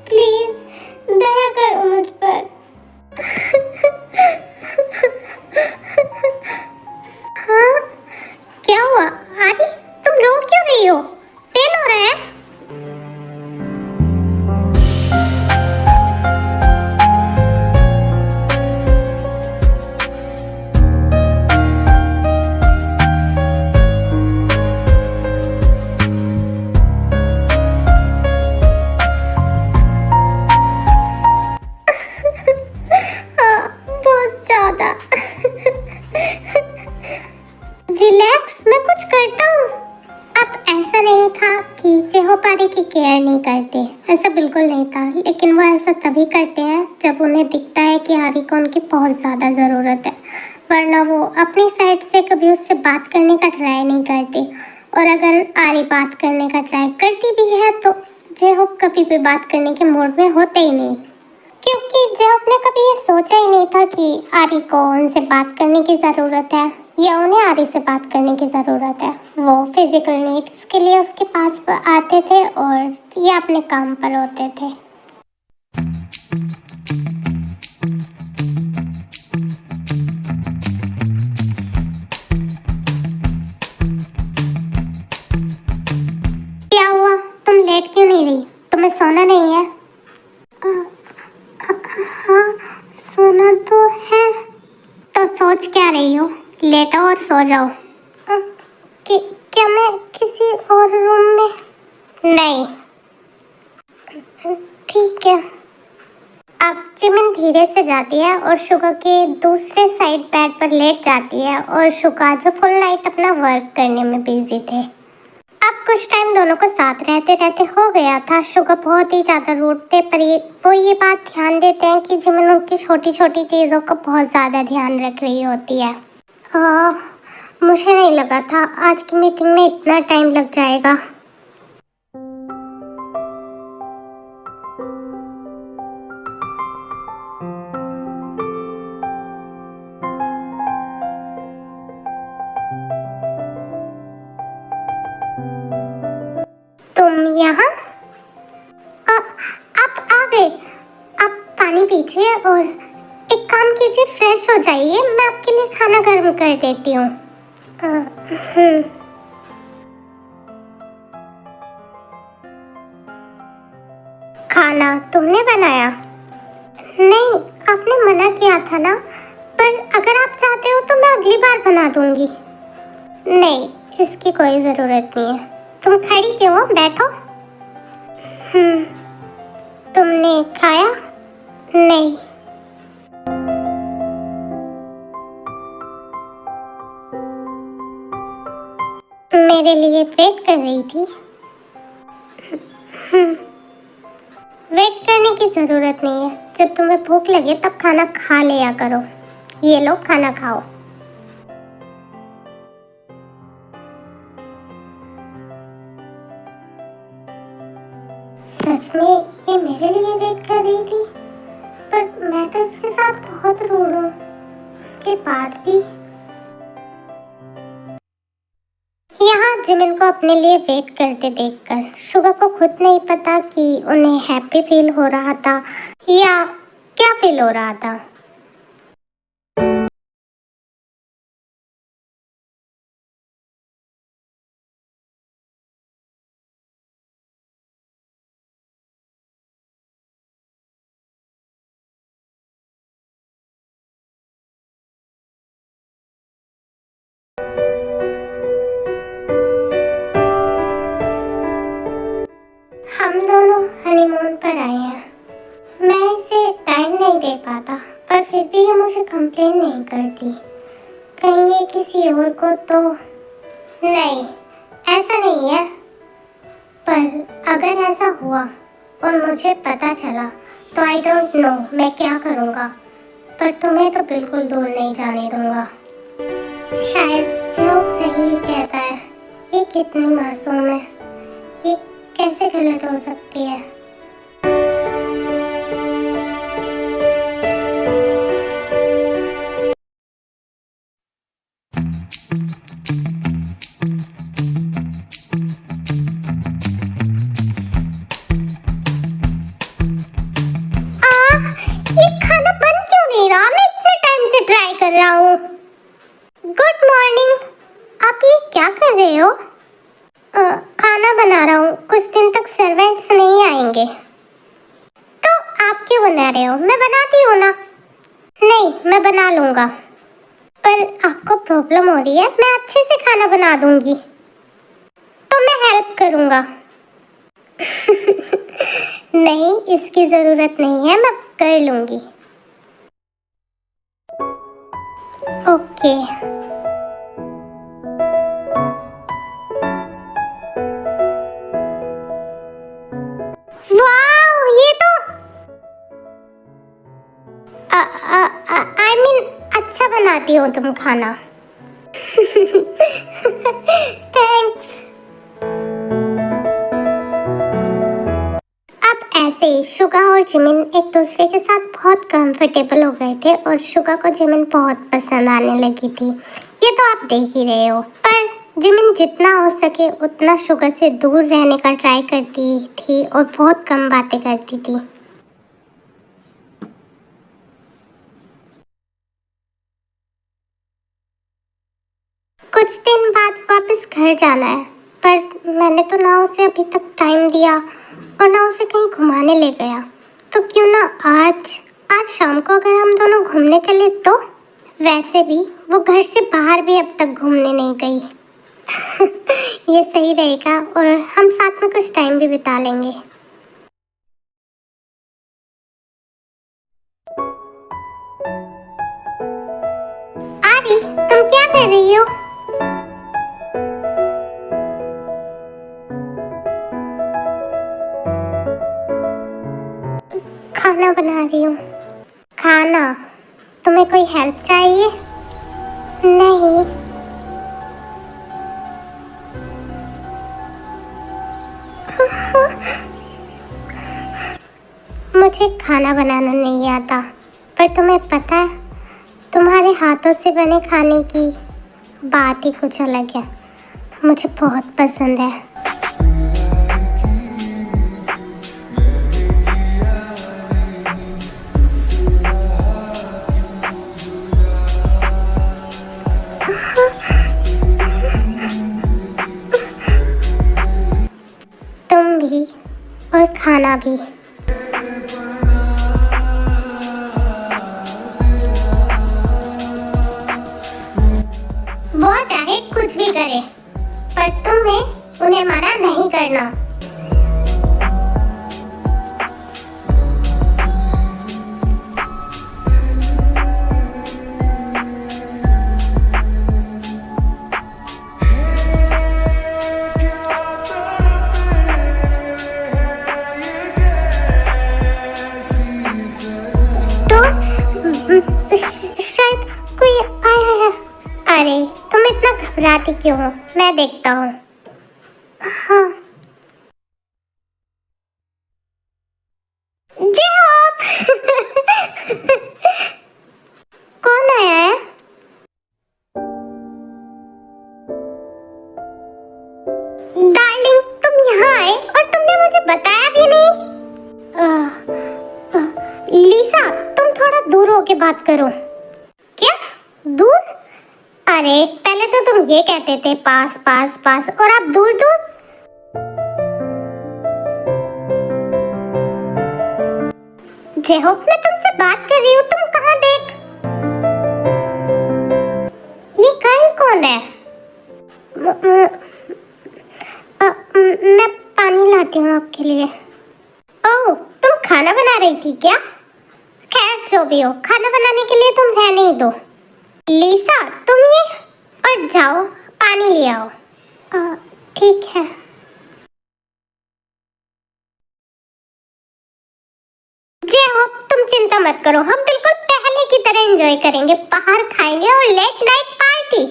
प्लीज़ दया करो मुझ पर। हाँ, क्या हुआ आरी? तुम रो क्यों रही हो? पेन हो रहा है? बहुत ज़्यादा। रिलैक्स, मैं कुछ करता हूँ। आप ऐसा ऐसा नहीं था कि जेहोप आरी की केयर नहीं करते, ऐसा बिल्कुल नहीं था, लेकिन वो ऐसा तभी करते हैं जब उन्हें दिखता है कि आरी को उनकी बहुत ज़्यादा ज़रूरत है, वरना वो अपनी साइड से कभी उससे बात करने का ट्राई नहीं करते। और अगर आरी बात करने का ट्राई करती भी है तो जेहोप कभी भी बात करने के मूड में होते ही नहीं, क्योंकि जेहोप ने कभी ये सोचा ही नहीं था कि आरी को उनसे बात करने की ज़रूरत है या उन्हें आरी से बात करने की ज़रूरत है। वो फिजिकल नीड्स के लिए उसके पास आते थे और या अपने काम पर होते थे। क्या हुआ, तुम लेट क्यों नहीं रही? तुम्हें सोना नहीं है? हाँ, सोना तो है। तो सोच क्या रही हो? लेटो और सो जाओ। क्या मैं किसी और रूम में? नहीं। ठीक है। अब जिमिन धीरे से जाती है और शुगा के दूसरे साइड बेड पर लेट जाती है और शुगा जो फुल नाइट अपना वर्क करने में बिजी थे। अब कुछ टाइम दोनों को साथ रहते रहते हो गया था। शुगा बहुत ही ज़्यादा रूड थे, पर वो ये बात ध्यान देते हैं कि जिमिन उनकी छोटी छोटी चीज़ों का बहुत ज़्यादा ध्यान रख रही होती है। मुझे नहीं लगा था आज की मीटिंग में इतना टाइम लग जाएगा। तुम यहाँ? आप आ गए। आप पानी पीजिए और एक काम कीजिए, फ्रेश हो जाइए, मैं आपके लिए खाना गर्म कर देती हूँ। खाना तुमने बनाया? नहीं, आपने मना किया था ना, पर अगर आप चाहते हो तो मैं अगली बार बना दूंगी। नहीं, इसकी कोई ज़रूरत नहीं है। तुम खड़ी क्यों हो? बैठो। तुमने खाया? नहीं। मेरे लिए वेट कर रही थी? वेट करने की ज़रूरत नहीं है। जब तुम्हें भूख लगे तब खाना खा लिया करो। ये लो, खाना खाओ। सच में ये मेरे लिए वेट कर रही थी? पर मैं तो इसके साथ बहुत रूड हूँ। उसके बाद भी यहाँ जिमिन को अपने लिए वेट करते देखकर शुगा को खुद नहीं पता कि उन्हें हैप्पी फील हो रहा था या क्या फील हो रहा था। हम दोनों हनीमून पर आए हैं। मैं इसे टाइम नहीं दे पाता, पर फिर भी ये मुझे कंप्लेन नहीं करती। कहीं ये किसी और को तो नहीं, ऐसा नहीं है। पर अगर ऐसा हुआ और मुझे पता चला तो आई डोंट नो मैं क्या करूँगा। पर तुम्हें तो बिल्कुल दूर नहीं जाने दूंगा। शायद जो सही कहता है। ये कितनी मासूम है, ये कैसे गलत हो सकती है? ये खाना बन क्यों नहीं रहा? मैं इतने टाइम से ट्राई कर रहा हूँ। Good morning. आप ये क्या कर रहे हो? खाना बना रहा हूँ। कुछ दिन तक सर्वेंट्स नहीं आएंगे। तो आप क्यों बना रहे हो? मैं बनाती हूँ ना। नहीं, मैं बना लूँगा। पर आपको प्रॉब्लम हो रही है। मैं अच्छे से खाना बना दूँगी, तो मैं हेल्प करूँगा। नहीं, इसकी ज़रूरत नहीं है, मैं कर लूँगी। ओके। बनाती हो तुम खाना। थैंक्स। अब ऐसे ही शुगा और जिमिन एक दूसरे के साथ बहुत कंफर्टेबल हो गए थे और शुगा को जिमिन बहुत पसंद आने लगी थी। ये तो आप देख ही रहे हो। पर जिमिन जितना हो सके उतना शुगा से दूर रहने का ट्राई करती थी और बहुत कम बातें करती थी। कुछ दिन बाद वापस घर जाना है, पर मैंने तो ना उसे अभी तक टाइम दिया और ना उसे कहीं घुमाने ले गया। तो क्यों ना आज शाम को अगर हम दोनों घूमने चले तो? वैसे भी वो घर से बाहर भी अब तक घूमने नहीं गई। ये सही रहेगा और हम साथ में कुछ टाइम भी बिता लेंगे। आरी, तुम क्या कर रही हो? खाना बना रही हूँ। खाना? तुम्हें कोई हेल्प चाहिए? नहीं। मुझे खाना बनाना नहीं आता, पर तुम्हें पता है तुम्हारे हाथों से बने खाने की बात ही कुछ अलग है। मुझे बहुत पसंद है। तुम भी और खाना भी। वो चाहे कुछ भी करे, पर तुम्हें उन्हें मना नहीं करना। शायद कोई आया है। अरे तुम इतना घबराती क्यों हो? मैं देखता हूँ। हाँ। कौन आया है? डार्लिंग, तुम यहाँ आए और तुमने मुझे बताया भी नहीं। लीसा, तुम थोड़ा दूर होके बात करो। क्या दूर? अरे पहले तो तुम ये कहते थे पास पास पास, और अब दूर दूर। जेहोप, मैं तुमसे बात कर रही हूँ, तुम कहाँ देख? ये गर्ल कौन है? मैं पानी लाती हूँ आपके लिए। ओह, तुम खाना बना रही थी क्या? खैर जो भी हो, खाना बनाने के लिए तुम रहने ही दो। लीसा, तुम ये और जाओ पानी ले आओ। ठीक है। जय हो, तुम चिंता मत करो, हम बिल्कुल पहले की तरह एंजॉय करेंगे, बाहर खाएंगे और late night party.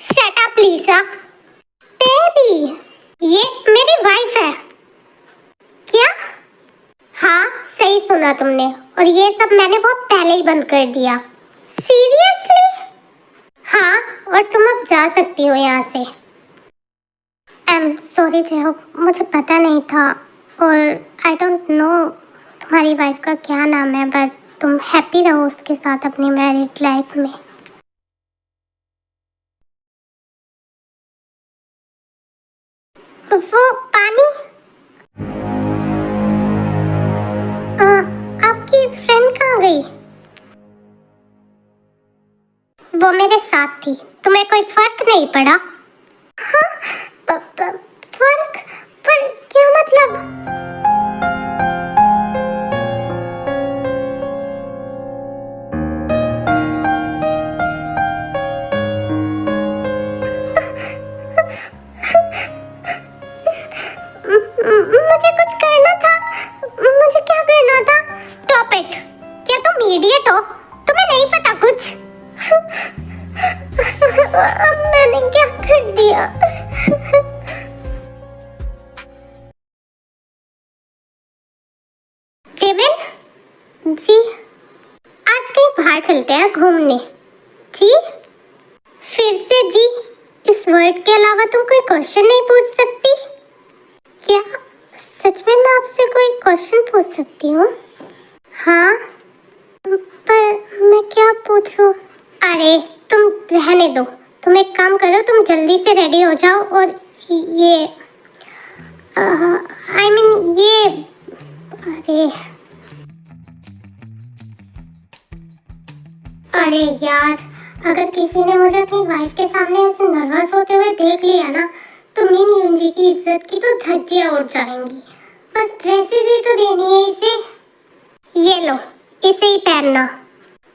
Shut up Lisa. Baby, ये मेरी वाइफ है। क्या? हाँ, सही सुना तुमने, और ये सब मैंने बहुत पहले ही बंद कर दिया। सीरियसली? हाँ, और तुम अब जा सकती हो यहाँ से। सॉरी जय, मुझे पता नहीं था, और आई डोंट नो तुम्हारी वाइफ का क्या नाम है, बट तुम हैप्पी रहो उसके साथ अपनी मैरिड लाइफ में। वो पानी आपकी फ्रेंड कहाँ गई? वो मेरे साथ थी। तुम्हें कोई फर्क नहीं पड़ा? हाँ, फर्क? पर क्या मतलब? मुझे कुछ करना था। मुझे क्या करना था? Stop it. क्या तुम इडियट हो? तुम्हें नहीं पता कुछ? जी, आज कहीं बाहर चलते हैं घूमने। जी, फिर से जी, इस वर्ड के अलावा तुम कोई क्वेश्चन नहीं पूछ सकती क्या? सच में मैं आपसे कोई क्वेश्चन पूछ सकती हूँ? हाँ, पर मैं क्या पूछूं? अरे तुम रहने दो, तुम एक काम करो, तुम जल्दी से रेडी हो जाओ और ये ये अरे यार, अगर किसी ने मुझे अपनी वाइफ के सामने ऐसे नर्वस होते हुए देख लिया ना, तो मेरी यूंजी की इज्जत की तो धज्जियां उड़ जाएंगी। बस ड्रेसेस ही तो देनी है इसे। ये लो, इसे ही पहनना।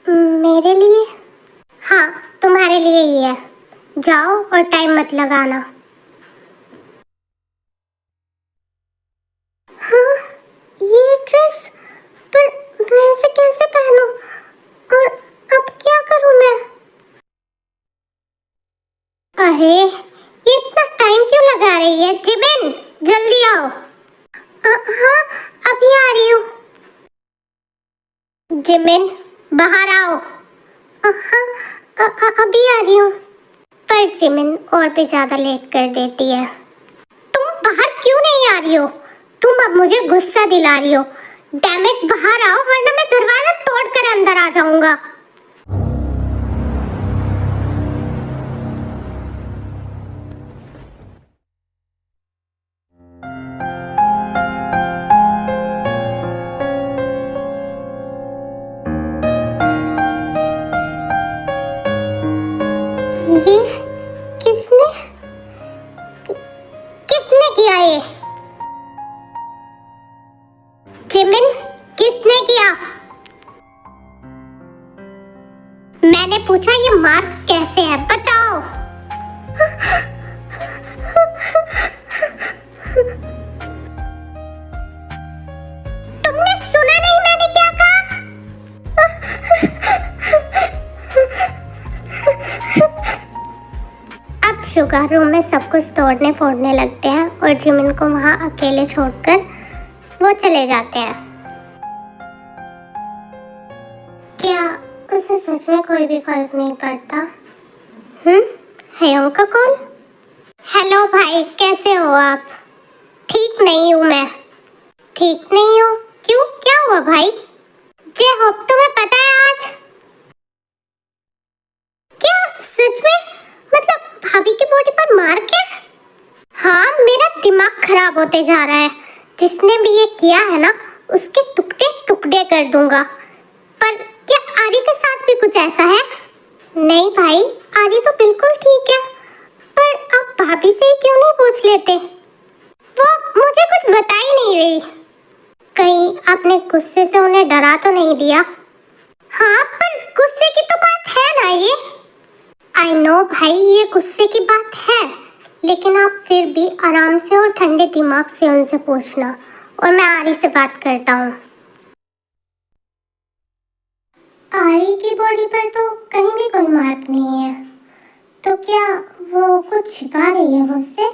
मेरे लिए? हाँ, तुम्हारे लिए ही है। जाओ और टाइम मत लगाना। हाँ, ये ड्रेस, पर मैं इसे कैसे पहनूं? और अब क्या करूं मैं? अरे, ये इतना टाइम क्यों लगा रही है? जिमिन, जल्दी आओ। हाँ, अभी आ रही हूँ। जिमिन, बाहर आओ। हाँ, अभी आ रही हूँ। पर जिमिन और भी ज्यादा लेट कर देती है। तुम बाहर क्यों नहीं आ रही हो? तुम अब मुझे गुस्सा दिला रही हो। डैम इट, बाहर आओ वरना मैं दरवाजा तोड़कर अंदर आ जाऊंगा। ये किसने किसने किया ये? जिमिन, किसने किया? मैंने पूछा ये मार्क कैसे है, बताओ। तुमने सुना नहीं मैंने क्या कहा? अब शुगर रूम में सब कुछ तोड़ने फोड़ने लगते हैं और जिमिन को वहां अकेले छोड़कर वो चले जाते हैं। क्या उसे सच में कोई भी फर्क नहीं पड़ता? है उनका कॉल। हेलो भाई, कैसे हो आप? ठीक नहीं हूँ मैं। ठीक नहीं हो? क्यों, क्या हुआ भाई? जे होप, तुम्हें पता है आज? क्या सच में? मतलब भाभी की बॉडी पर मार्क है? हाँ, मेरा दिमाग खराब होते जा रहा है। जिसने भी ये किया है ना, उसके टुकड़े टुकड़े कर दूंगा। पर क्या आरी के साथ भी कुछ ऐसा है? नहीं भाई, आरी तो बिल्कुल ठीक है। पर आप भाभी से ही क्यों नहीं पूछ लेते? वो मुझे कुछ बता ही नहीं रही। कहीं आपने गुस्से से उन्हें डरा तो नहीं दिया? हाँ, पर गुस्से की तो बात है ना ये। आई नो भाई, ये गुस्से की बात है, लेकिन आप फिर भी आराम से और ठंडे दिमाग से उनसे पूछना, और मैं आरी से बात करता हूँ। आरी की बॉडी पर तो कहीं भी कोई मार्क नहीं है, तो क्या वो कुछ छिपा रही है मुझसे?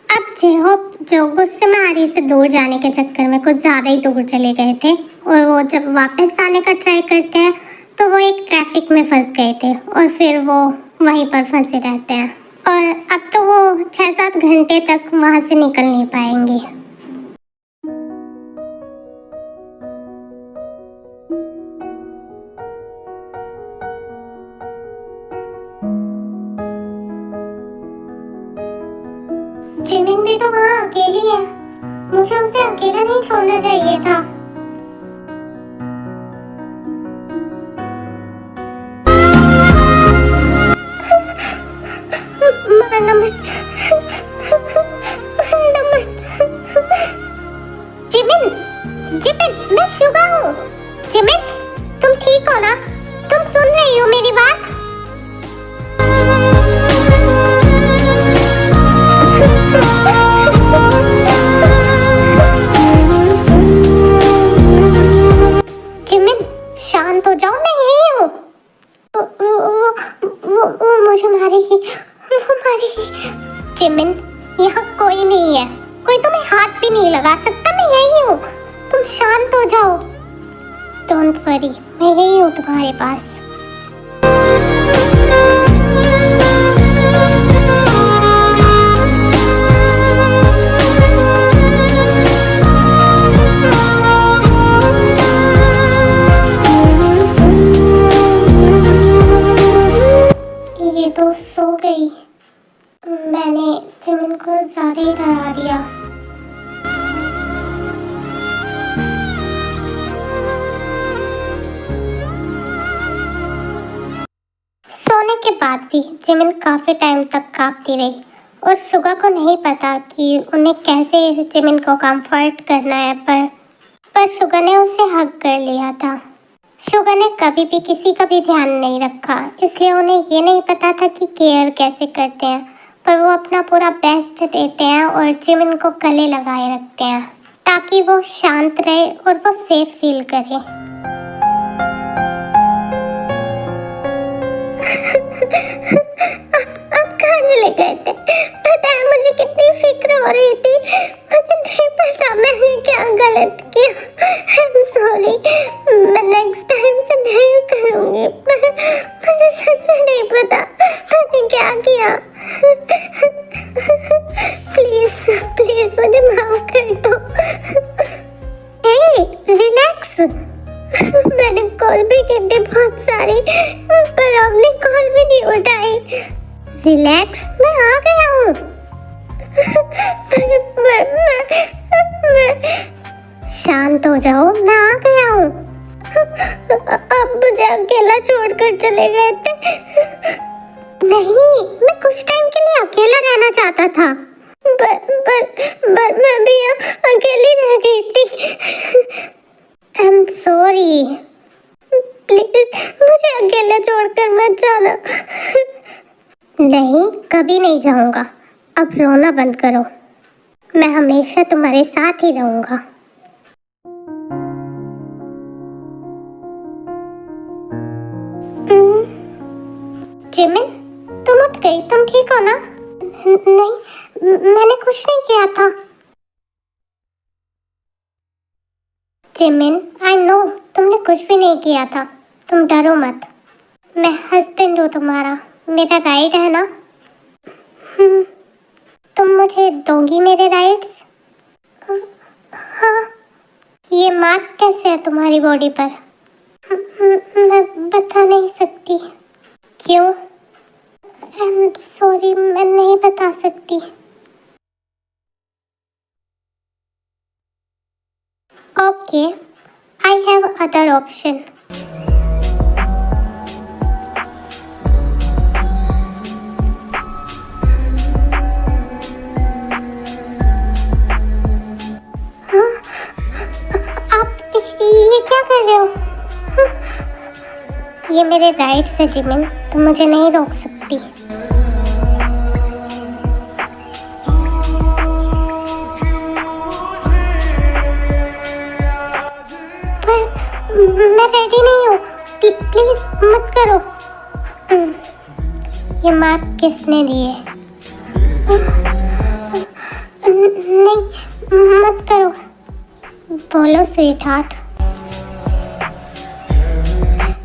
अब जो गुस्से में आरी से दूर जाने के चक्कर में कुछ ज़्यादा ही दूर चले गए थे, और वो जब वापस आने का ट्राई करते हैं तो वो एक ट्रैफिक में फंस गए थे और फिर वो वहीं पर फंसे रहते हैं, और अब तो वो 6-7 घंटे तक वहाँ से निकल नहीं पाएंगे। जिमिन भी तो वहाँ अकेली है, मुझे उसे अकेला नहीं छोड़ना चाहिए था। मरना मत, मरना मत। जिमिन, जिमिन, मैं शुगा हूँ। जिमिन, तुम ठीक हो ना? तुम सुन रही हो मेरी बात? जिमिन, शांत हो जाओ, मैं यही हूँ। वो मुझे मारेगी, वो मारेगी। जिमिन, यहाँ कोई नहीं है, कोई तुम्हें हाथ भी नहीं लगा सकता, मैं यही हूँ। तुम शांत हो जाओ। डोंट वरी, मैं यही हूँ तुम्हारे पास। ये तो सो गई। मैंने जिमिन को ज्यादा ही डरा दिया। सोने के बाद भी जिमिन काफी टाइम तक कांपती रही और शुगा को नहीं पता कि उन्हें कैसे जिमिन को कंफर्ट करना है, पर शुगा ने उसे हग कर लिया था। शुगा ने कभी भी किसी का भी ध्यान नहीं रखा, इसलिए उन्हें ये नहीं पता था कि केयर कैसे करते हैं, पर वो अपना पूरा बेस्ट देते हैं और जिमिन को गले लगाए रखते हैं ताकि वो शांत रहे और वो सेफ फील करे। आप कहाँ चले गए थे? पता है मुझे कितनी फिक्र हो रही थी। मुझे नहीं पता मैंने क्या गलत किया। I'm sorry, मैं नेक्स्ट टाइम से नहीं करूँगी। मुझे सच में नहीं पता मैंने क्या किया। प्लीज मुझे माफ कर दो। हे, रिलैक्स। मैंने कॉल भी की थी बहुत सारी, पर आपने कॉल भी नहीं उठाई। रिलैक्स, मैं आ गया हूँ। शांत हो जाओ, मैं आ गया हूँ। आप मुझे अकेला छोड़कर चले गए थे। नहीं, मैं कुछ टाइम के लिए अकेला रहना चाहता था, पर मैं भी अकेली रह गई थी। I'm sorry. प्लीज मुझे अकेला छोड़कर मत जाना। नहीं, कभी नहीं जाऊंगा। अब रोना बंद करो, मैं हमेशा तुम्हारे साथ ही रहूंगा। जिमिन, तुम उठ गई, तुम ठीक हो ना? नहीं, मैंने कुछ नहीं किया था। जिमिन, आई नो तुमने कुछ भी नहीं किया था, तुम डरो मत। मैं हस्बैंड हूँ तुम्हारा, मेरा राइट है ना? तुम मुझे दोगी मेरे राइट्स? हाँ। ये मार्क कैसे है तुम्हारी बॉडी पर? मैं बता नहीं सकती। क्यों? आई एम सॉरी, मैं नहीं बता सकती। Okay, I have other option. हाँ? आप ये क्या कर रहे हो? हाँ? ये मेरे राइट्स है जिमिन, तुम मुझे नहीं रोक सकती। मैं रेडी नहीं हूँ, प्लीज मत करो। ये मार्क किसने दिए? नहीं, मत करो। बोलो स्वीट हार्ट।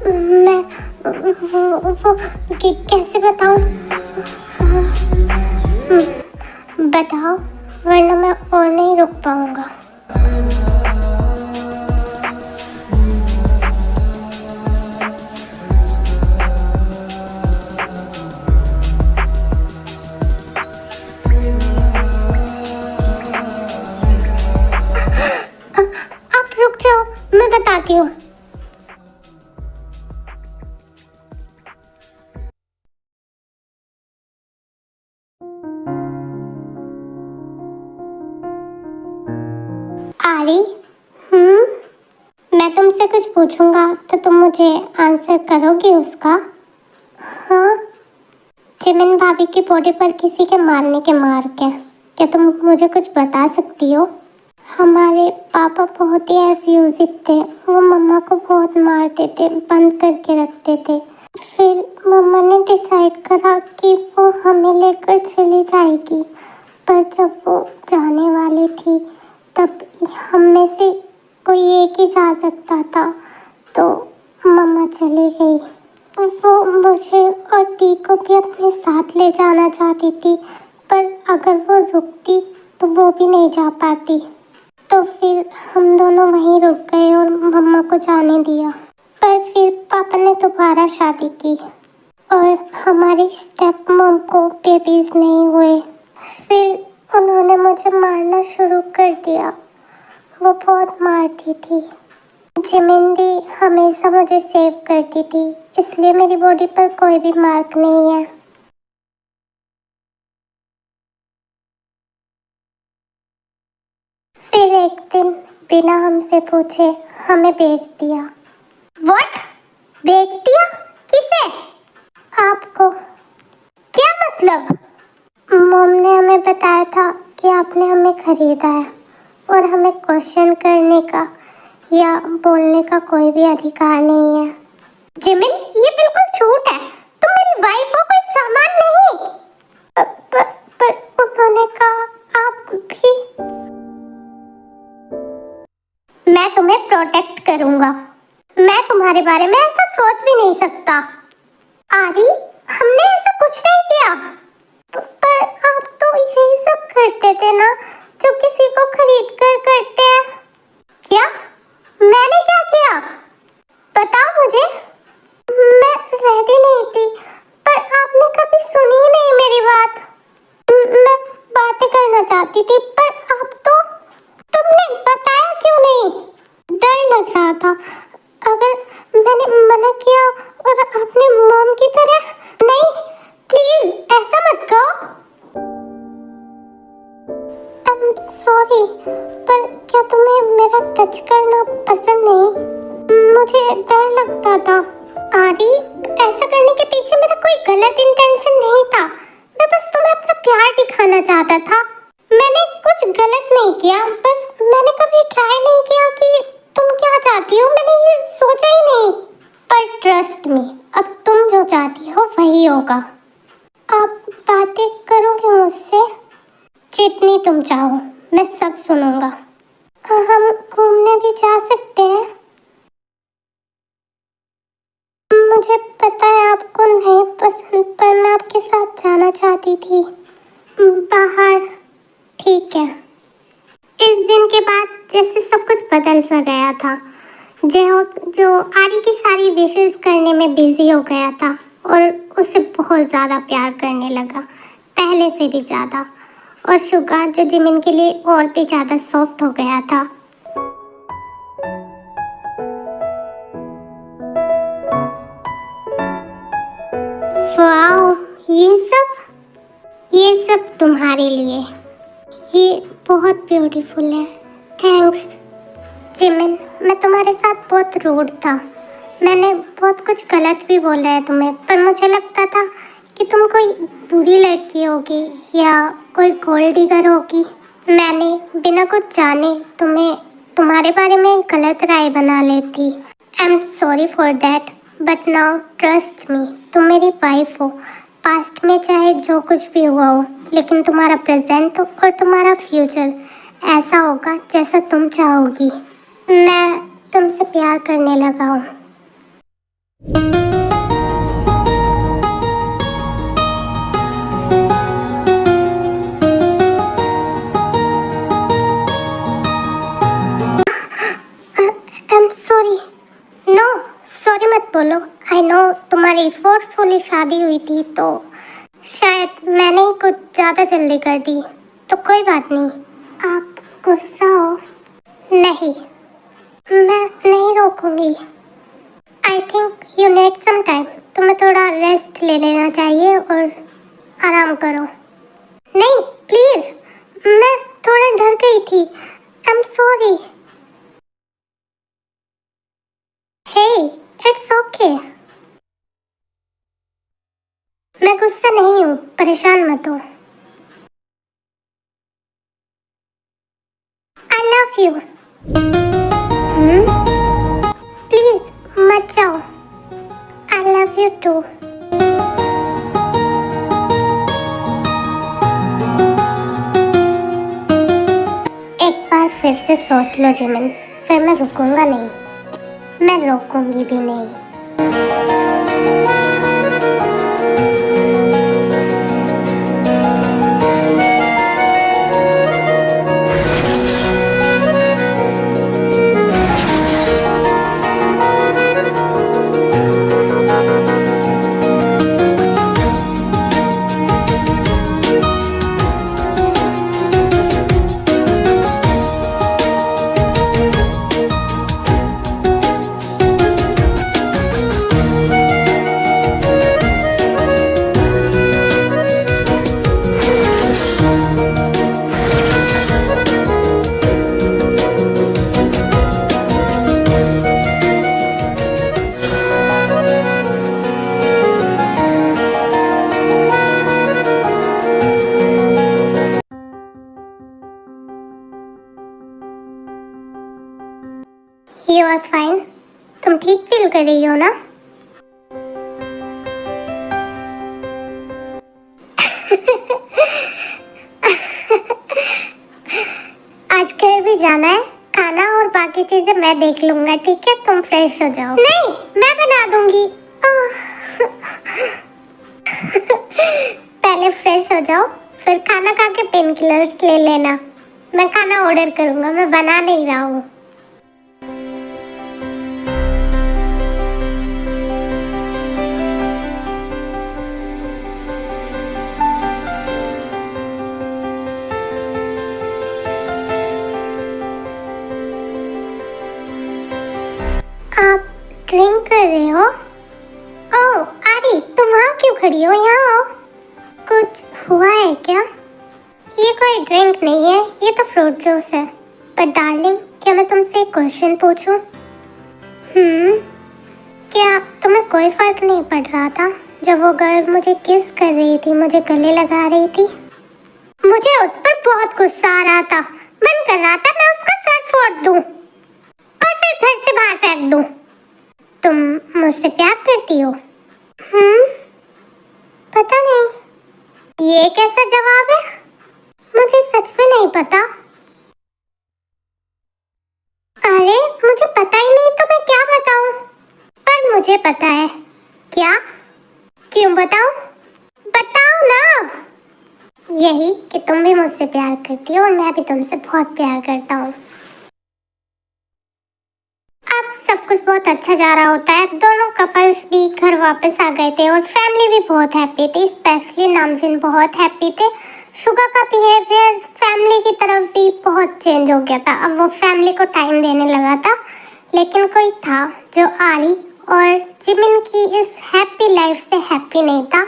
मैं वो कैसे बताऊँ? बताओ, वरना मैं और नहीं रुक पाऊँगा। मैं बताती हूँ। आरी, मैं तुमसे कुछ पूछूंगा तो तुम मुझे आंसर करोगी उसका? हाँ। जिमिन भाभी की बॉडी पर किसी के मारने के मार्क हैं, क्या तुम मुझे कुछ बता सकती हो? हमारे पापा बहुत ही एब्यूसिव थे, वो मम्मा को बहुत मारते थे, बंद करके रखते थे। फिर मम्मा ने डिसाइड करा कि वो हमें लेकर चली जाएगी, पर जब वो जाने वाली थी तब हम में से कोई एक ही जा सकता था, चली गई। वो मुझे और टी को भी अपने साथ ले जाना चाहती थी, पर अगर वो रुकती तो वो भी नहीं जा पाती। तो फिर हम दोनों वहीं रुक गए और मम्मा को जाने दिया। पर फिर पापा ने दोबारा शादी की और हमारी स्टेप मॉम को बेबीज नहीं हुए। फिर उन्होंने मुझे मारना शुरू कर दिया। वो बहुत मारती थी। जिमिंदी हमेशा मुझे सेव करती थी, इसलिए मेरी बॉडी पर कोई भी मार्क नहीं है। फिर एक दिन बिना हमसे पूछे हमें बेच दिया। व्हाट? बेच दिया? किसे? आपको। क्या मतलब? मॉम ने हमें बताया था कि आपने हमें खरीदा है और हमें क्वेश्चन करने का या बोलने का कोई भी अधिकार नहीं है। जिमिन, ये बिल्कुल झूठ है। तुम मेरी वाइफ हो, कोई सामान नहीं। पर उन्होंने कहा आप भी। मैं तुम्हें प्रोटेक्ट करूंगा। मैं तुम्हारे बारे में ऐसा सोच भी नहीं सकता। आरी, हमने ऐसा कुछ नहीं किया। पर आप तो यही सब करते थे ना, जो किसी को खरीद कर करते हैं। क्या? मैंने क्या किया? बताओ मुझे। मैं रेडी नहीं थी, पर आपने कभी सुनी ही नहीं मेरी बात। मैं बातें करना चाहती थी, पर आप तो। तुमने बताया क्यों नहीं? डर लग रहा था। अगर मैंने मना किया और आपने मॉम की तरह। नहीं, प्लीज ऐसा मत कहो। आई एम सॉरी, पर क्या तुम्हें मेरा टच करना पसंद नहीं? मुझे डर लगता था। आरी, ऐसा करने के पीछे मेरा कोई गलत इंटेंशन नहीं था। मैं बस तुम्हें अपना प्यार दिखाना चाहता था। मैंने कुछ गलत नहीं किया, बस मैंने कभी ट्राई नहीं किया कि तुम क्या चाहती हो। मैंने ये सोचा ही नहीं। पर ट्रस्ट मी, अब तुम जो चाहती हो वही होगा। आप बातें करोगे मुझसे? जितनी तुम चाहो, मैं सब सुनूंगा। हम घूमने भी जा सकते हैं? मुझे पता है आपको नहीं पसंद, पर मैं आपके साथ जाना चाहती थी बाहर। ठीक है। इस दिन के बाद जैसे सब कुछ बदल सा गया था। जो आरी की सारी विशेस करने में बिजी हो गया था और उसे बहुत ज़्यादा प्यार करने लगा, पहले से भी ज़्यादा। और शुगा जो जिमिन के लिए और भी ज़्यादा सॉफ्ट हो गया था। वाओ, ये सब तुम्हारे लिए। ये बहुत ब्यूटीफुल है। Thanks Jimin. मैं तुम्हारे साथ बहुत रूड था। मैंने बहुत कुछ गलत भी बोला है तुम्हें, पर मुझे लगता था कि तुम कोई बुरी लड़की होगी या कोई गोल्ड डिगर होगी। मैंने बिना कुछ जाने तुम्हारे बारे में गलत राय बना लेती। आई am sorry for that, but now trust me, तुम मेरी वाइफ हो। पास्ट में चाहे जो कुछ भी हुआ हो, लेकिन तुम्हारा प्रेजेंट और तुम्हारा फ्यूचर ऐसा होगा जैसा तुम चाहोगी। मैं तुमसे प्यार करने लगा हूँ। I am sorry. No, sorry मत बोलो। आई नो तुम्हारी फोर्सफुली शादी हुई थी, तो शायद मैंने ही कुछ ज़्यादा जल्दी कर दी। तो कोई बात नहीं। आप गुस्सा हो? नहीं, मैं नहीं रोकूंगी। I think you need some time. तुम्हें थोड़ा रेस्ट ले लेना चाहिए और आराम करो। नहीं प्लीज़, मैं थोड़ा डर गई थी। I am sorry. Hey, it's okay. मैं गुस्सा नहीं हूँ, परेशान मत हो। आई लव यू। प्लीज मत जाओ। I love you too. एक बार फिर से सोच लो जिमिन, फिर मैं रुकूंगा नहीं। मैं रोकूंगी भी नहीं। You are fine. तुम ठीक फील कर रही हो ना? आज कहीं भी जाना है? खाना और बाकी चीजें मैं देख लूंगा, ठीक है? तुम फ्रेश हो जाओ। नहीं, मैं बना दूंगी। पहले फ्रेश हो जाओ, फिर खाना खा के पेन किलर्स ले लेना। मैं खाना ऑर्डर करूंगा, मैं बना नहीं रहा हूँ। आप ड्रिंक कर रहे हो? ओह आरी, तुम वहाँ क्यों खड़ी हो? यहाँ आओ। कुछ हुआ है क्या? ये कोई ड्रिंक नहीं है, ये तो फ्रूट जूस है। पर डार्लिंग, क्या मैं तुमसे एक क्वेश्चन पूछूं? क्या तुम्हें कोई फर्क नहीं पड़ रहा था जब वो गर्ल मुझे किस कर रही थी, मुझे गले लगा रही थी? मुझे उस पर बहुत गुस्सा आ रहा था। मन कर रहा था मैं उसका सर फोड़ दूं और फिर घर से बाहर फेंक दूं। तुम मुझसे प्यार करती हो? पता नहीं। ये कैसा जवाब है? मुझे सच में नहीं पता। अरे मुझे पता ही नहीं तो मैं क्या बताऊं? पर मुझे पता है। क्या? क्यों बताऊं? बताओ ना। यही कि तुम भी मुझसे प्यार करती हो और मैं भी तुमसे बहुत प्यार करता हूँ। अब सब कुछ बहुत अच्छा जा रहा होता है। दोनों कपल्स भी घर वापस आ गए थे और फैमिली भी बहुत हैप्पी थी। स्पेशली नामजिन बहुत हैप्पी थे। शुगा का बिहेवियर फैमिली की तरफ भी बहुत चेंज हो गया था। अब वो फैमिली को टाइम देने लगा था। लेकिन कोई था जो आरी और जिमिन की इस हैप्पी लाइफ से हैप्पी नहीं था।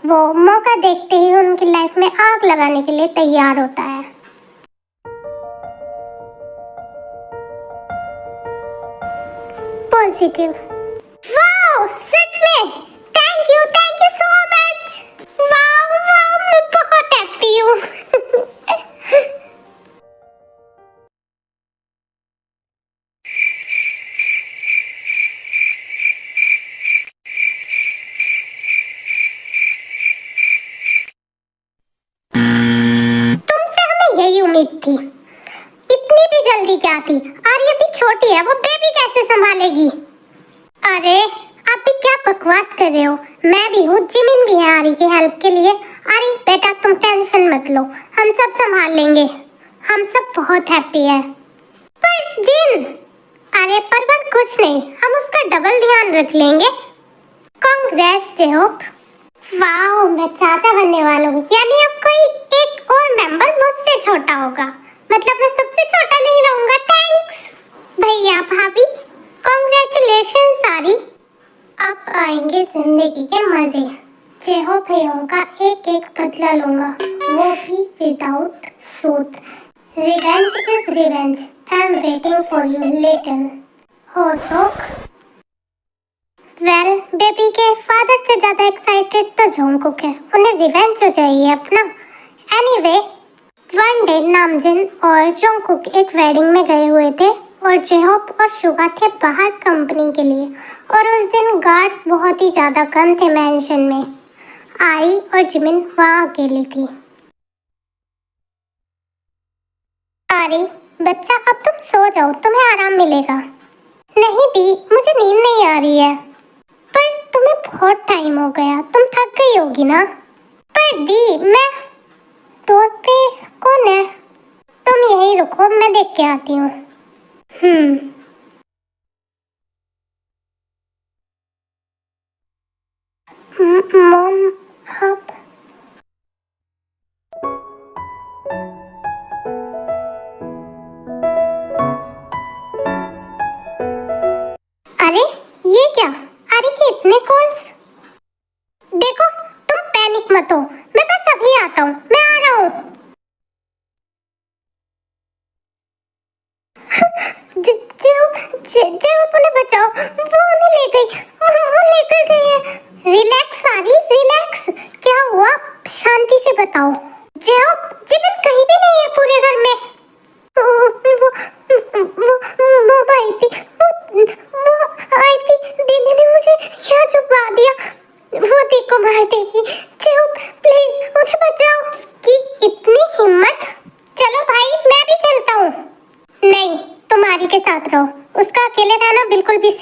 वो मौका देखते ही उनकी लाइफ में आग लगाने के लिए तैयार होता है। पॉजिटिव। वाओ, सच में thank you so much. Wow wow, मैं बहुत हैप्पी हूँ। तुमसे हमें यही उम्मीद थी। इतनी भी जल्दी क्या थी? आर्य भी छोटी है, वो बेबी कैसे संभालेगी? अरे आप भी क्या बकवास कर रहे हो? मैं भी हूँ, जिमिन भी है आरी की हेल्प के लिए। आरी बेटा तुम टेंशन मत लो, हम सब संभाल लेंगे। हम सब बहुत हैप्पी है। पर जिन, अरे पर कुछ नहीं, हम उसका डबल ध्यान रख लेंगे। कांग्रेस जेहोप। वाओ, मैं चाचा बनने वाला हूँ। यानी अब कोई एक और मेंबर मुझसे छोटा होगा। मतलब मैं सबसे छोटा नहीं रहूंगा। थैंक्स भैया भाभी। कांग्रेचुलेशन सारी। अब आएंगे जिंदगी के मजे। जेहो भैयों का एक एक बदला लूंगा, वो भी विदाउट सूद। Revenge is revenge. I am waiting for you little Hoseok. Well, baby के फादर से ज्यादा एक्साइटेड तो जोंगकुक है। उन्हें रिवेंज हो चाहिए अपना। एनीवे, वन डे नामजिन और जोंगकुक एक वेडिंग में गए हुए थे और जेहोप और शुगा थे बाहर कंपनी के लिए। और उस दिन गार्ड्स बहुत ही ज्यादा कम थे मैंशन में। आई और जिमिन वहाँ अकेली थी। आरी बच्चा, अब तुम सो जाओ, तुम्हें आराम मिलेगा। नहीं दी, मुझे नींद नहीं आ रही है। पर तुम्हें बहुत टाइम हो गया, तुम थक गई होगी ना। पर दी, मैं डोर पे कौन है? तुम यहीं रुको, मैं देख के आती हूँ। मॉम, आप अरे ये क्या? अरे के इतने कॉल्स। देखो तुम पैनिक मत हो, मैं बस अभी आता हूँ, मैं आ रहा हूँ। उन्हें बचाओ, वो उन्हें ले गई, वो लेकर गई है। रिलैक्स सारी, रिलैक्स। क्या हुआ? शांति से बताओ। जिमिन कहीं भी नहीं है पूरे घर में। वो भाई थी,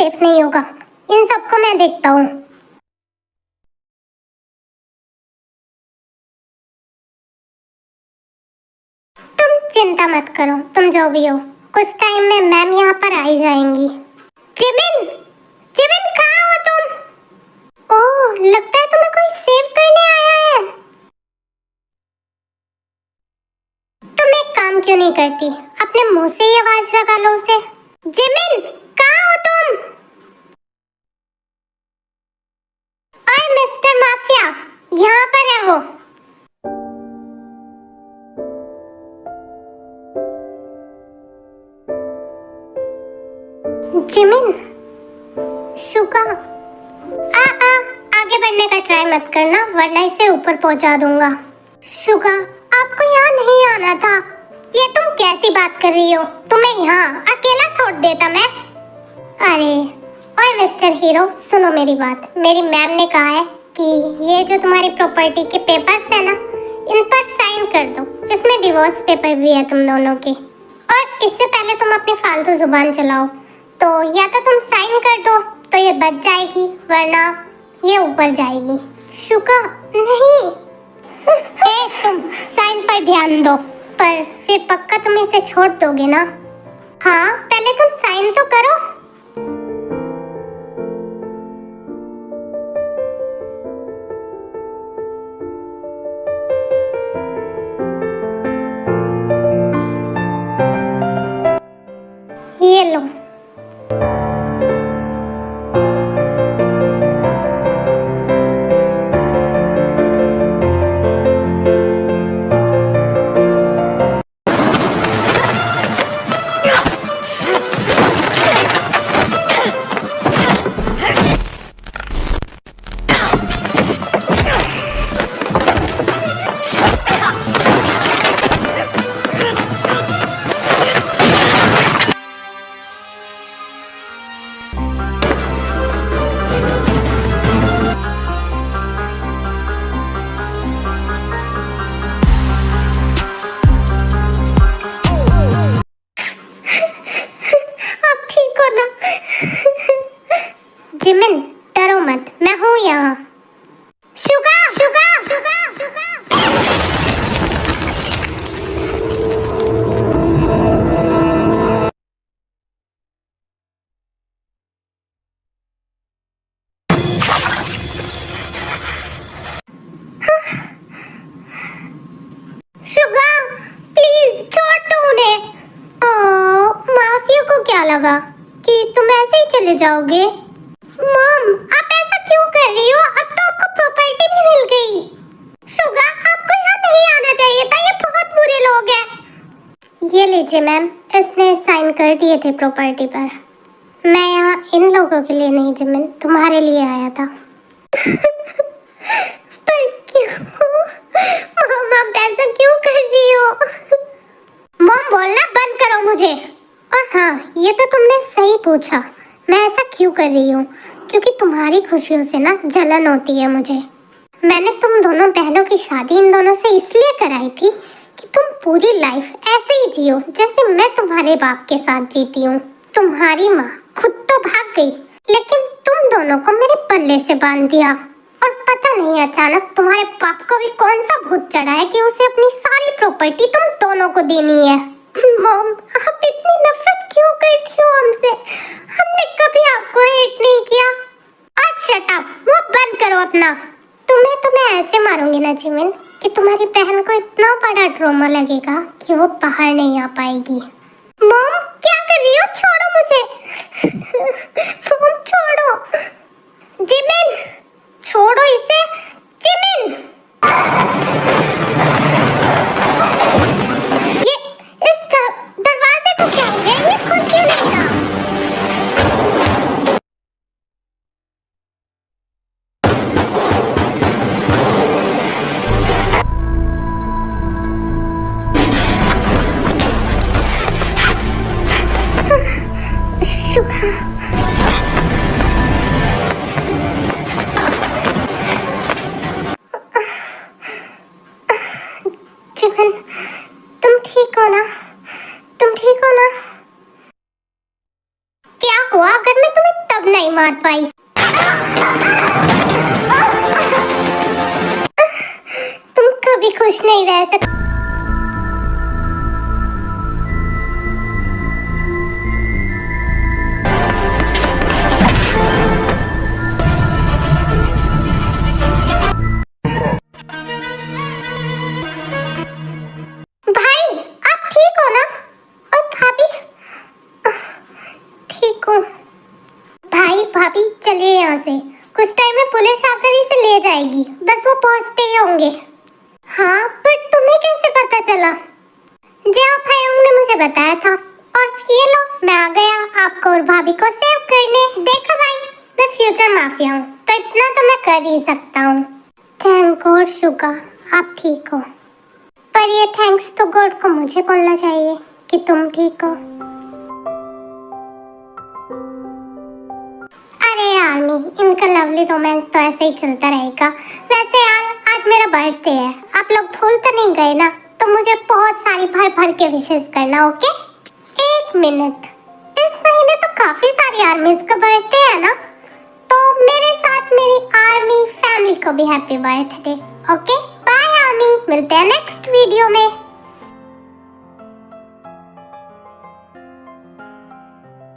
सेफ नहीं होगा। इन सबको मैं देखता हूँ। तुम चिंता मत करो, तुम जो भी हो, कुछ टाइम में मैम यहाँ पर आ ही जाएंगी। जिमिन, जिमिन कहाँ हो तुम? ओह, लगता है तुम्हें कोई सेव करने आया है। तुम एक काम क्यों नहीं करती, अपने मुंह से ही आवाज लगा लो उसे। जिमिन, कहाँ हो तुम? ओए मिस्टर माफिया, यहाँ पर है वो। जिमिन, शुगा, आगे बढ़ने का ट्राई मत करना वरना इसे ऊपर पहुंचा दूंगा। शुगा, आपको यहाँ नहीं आना था। ये तुम कैसी बात कर रही हो? तुम्हें यहाँ अकेला छोड़ देता मैं? अरे ओए मिस्टर हीरो, सुनो मेरी बात। मेरी मैम ने कहा है कि ये जो तुम्हारी प्रॉपर्टी के पेपर्स है ना, इन पर साइन कर दो। इसमें डिवोर्स पेपर भी है तुम दोनों के। और इससे पहले तुम अपनी फालतू जुबान चलाओ तो या तो तुम साइन कर दो तो ये बच जाएगी, वरना ये ऊपर जाएगी। शुका, नहीं। तुम साइन पर ध्यान दो, पर फिर पक्का तुम इसे छोड़ दोगे ना? हाँ, पहले तुम साइन तो करो। ये लो। जिमिन, डरो मत, मैं हूँ यहाँ। Suga, Suga, Suga, Suga. Suga, please छोड़ दो उन्हें। माफिया को क्या लगा कि तुम ऐसे ही चले जाओगे? मॉम, आप ऐसा क्यों कर रही हो? अब तो आपको प्रॉपर्टी भी मिल गई। शुगा, आपको यहाँ नहीं आना चाहिए था, ये बहुत बुरे लोग हैं। ये लीजिए मैम, इसने साइन कर दिए थे प्रॉपर्टी पर। मैं यहाँ इन लोगों के लिए नहीं जिमिन, तुम्हारे लिए आया था। पर क्यों? मॉम, आप ऐसा क्यों कर रही हो? मॉम, बोलना बंद करो मुझे। और हाँ, ये तो तुमने सही पूछा, मैं ऐसा क्यों कर रही हूँ, क्योंकि तुम्हारी खुशियों से ना जलन होती है मुझे। मैंने तुम दोनों बहनों की शादी इन दोनों से इसलिए कराई थी कि तुम पूरी लाइफ ऐसे ही जियो जैसे मैं तुम्हारे बाप के साथ जीती हूँ। तुम्हारी माँ खुद तो भाग गई, लेकिन तुम दोनों को मेरे पल्ले से बांध दिया। और पता नहीं अचानक तुम्हारे बाप को भी कौन सा भूत चढ़ा है कि उसे अपनी सारी प्रॉपर्टी तुम दोनों को देनी है। मॉम, आप इतनी नफरत क्यों करती हो हमसे? हमने कभी आपको हेट नहीं किया। और शट अप, मुंह बंद करो अपना। तुम्हें तो मैं ऐसे मारूंगी ना जिमिन कि तुम्हारी बहन को इतना बड़ा ट्रॉमा लगेगा कि वो बाहर नहीं आ पाएगी। मॉम, क्या कर रही हो? छोड़ो मुझे। मॉम, छोड़ो। जिमिन, छोड़ो इसे। जिमिन, ये इस दरवाजे को क्या हो गया? ये खुद क्यों नहीं था? शुगा, जिमिन, तुम ठीक हो ना? तुम ठीक हो ना? क्या हुआ? अगर मैं तुम्हें तब नहीं मार पाई। तुम कभी खुश नहीं रह सकते। भाई आप ठीक हो ना? और भाभी? ठीक हूँ। भाई भाभी चलिए यहाँ से, कुछ टाइम में पुलिस आकर इसे ले जाएगी, बस वो पहुँचते ही होंगे। हाँ पर तुम्हें कैसे पता चला? जी आप भाइयों ने मुझे बताया था। और ये लो मैं आ गया आपको और भाभी को सेव करने। देखो भाई मैं फ्यूचर माफिया हूँ तो इतना तो मैं कर ही सकता हूँ। थैंक गॉड शुगा आप ठीक हो। पर ये थैंक्स तो गॉड को मुझे बोलना चाहिए कि तुम ठीक हो। अरे आर्मी इनका लवली रोमांस तो ऐसे ही चलता रहेगा। वैसे यार आज मेरा बर्थडे है, आप लोग भूल तो नहीं गए ना? तो मुझे बहुत सारी भर भर के विशेष करना। ओके 1 मिनट, इस महीने तो काफी सारी आर्मीज का बर्थडे है ना, तो मेरे साथ मेरी आर्मी फैमिली को भी happy birthday. Okay bye army, मिलते हैं नेक्स्ट वीडियो में।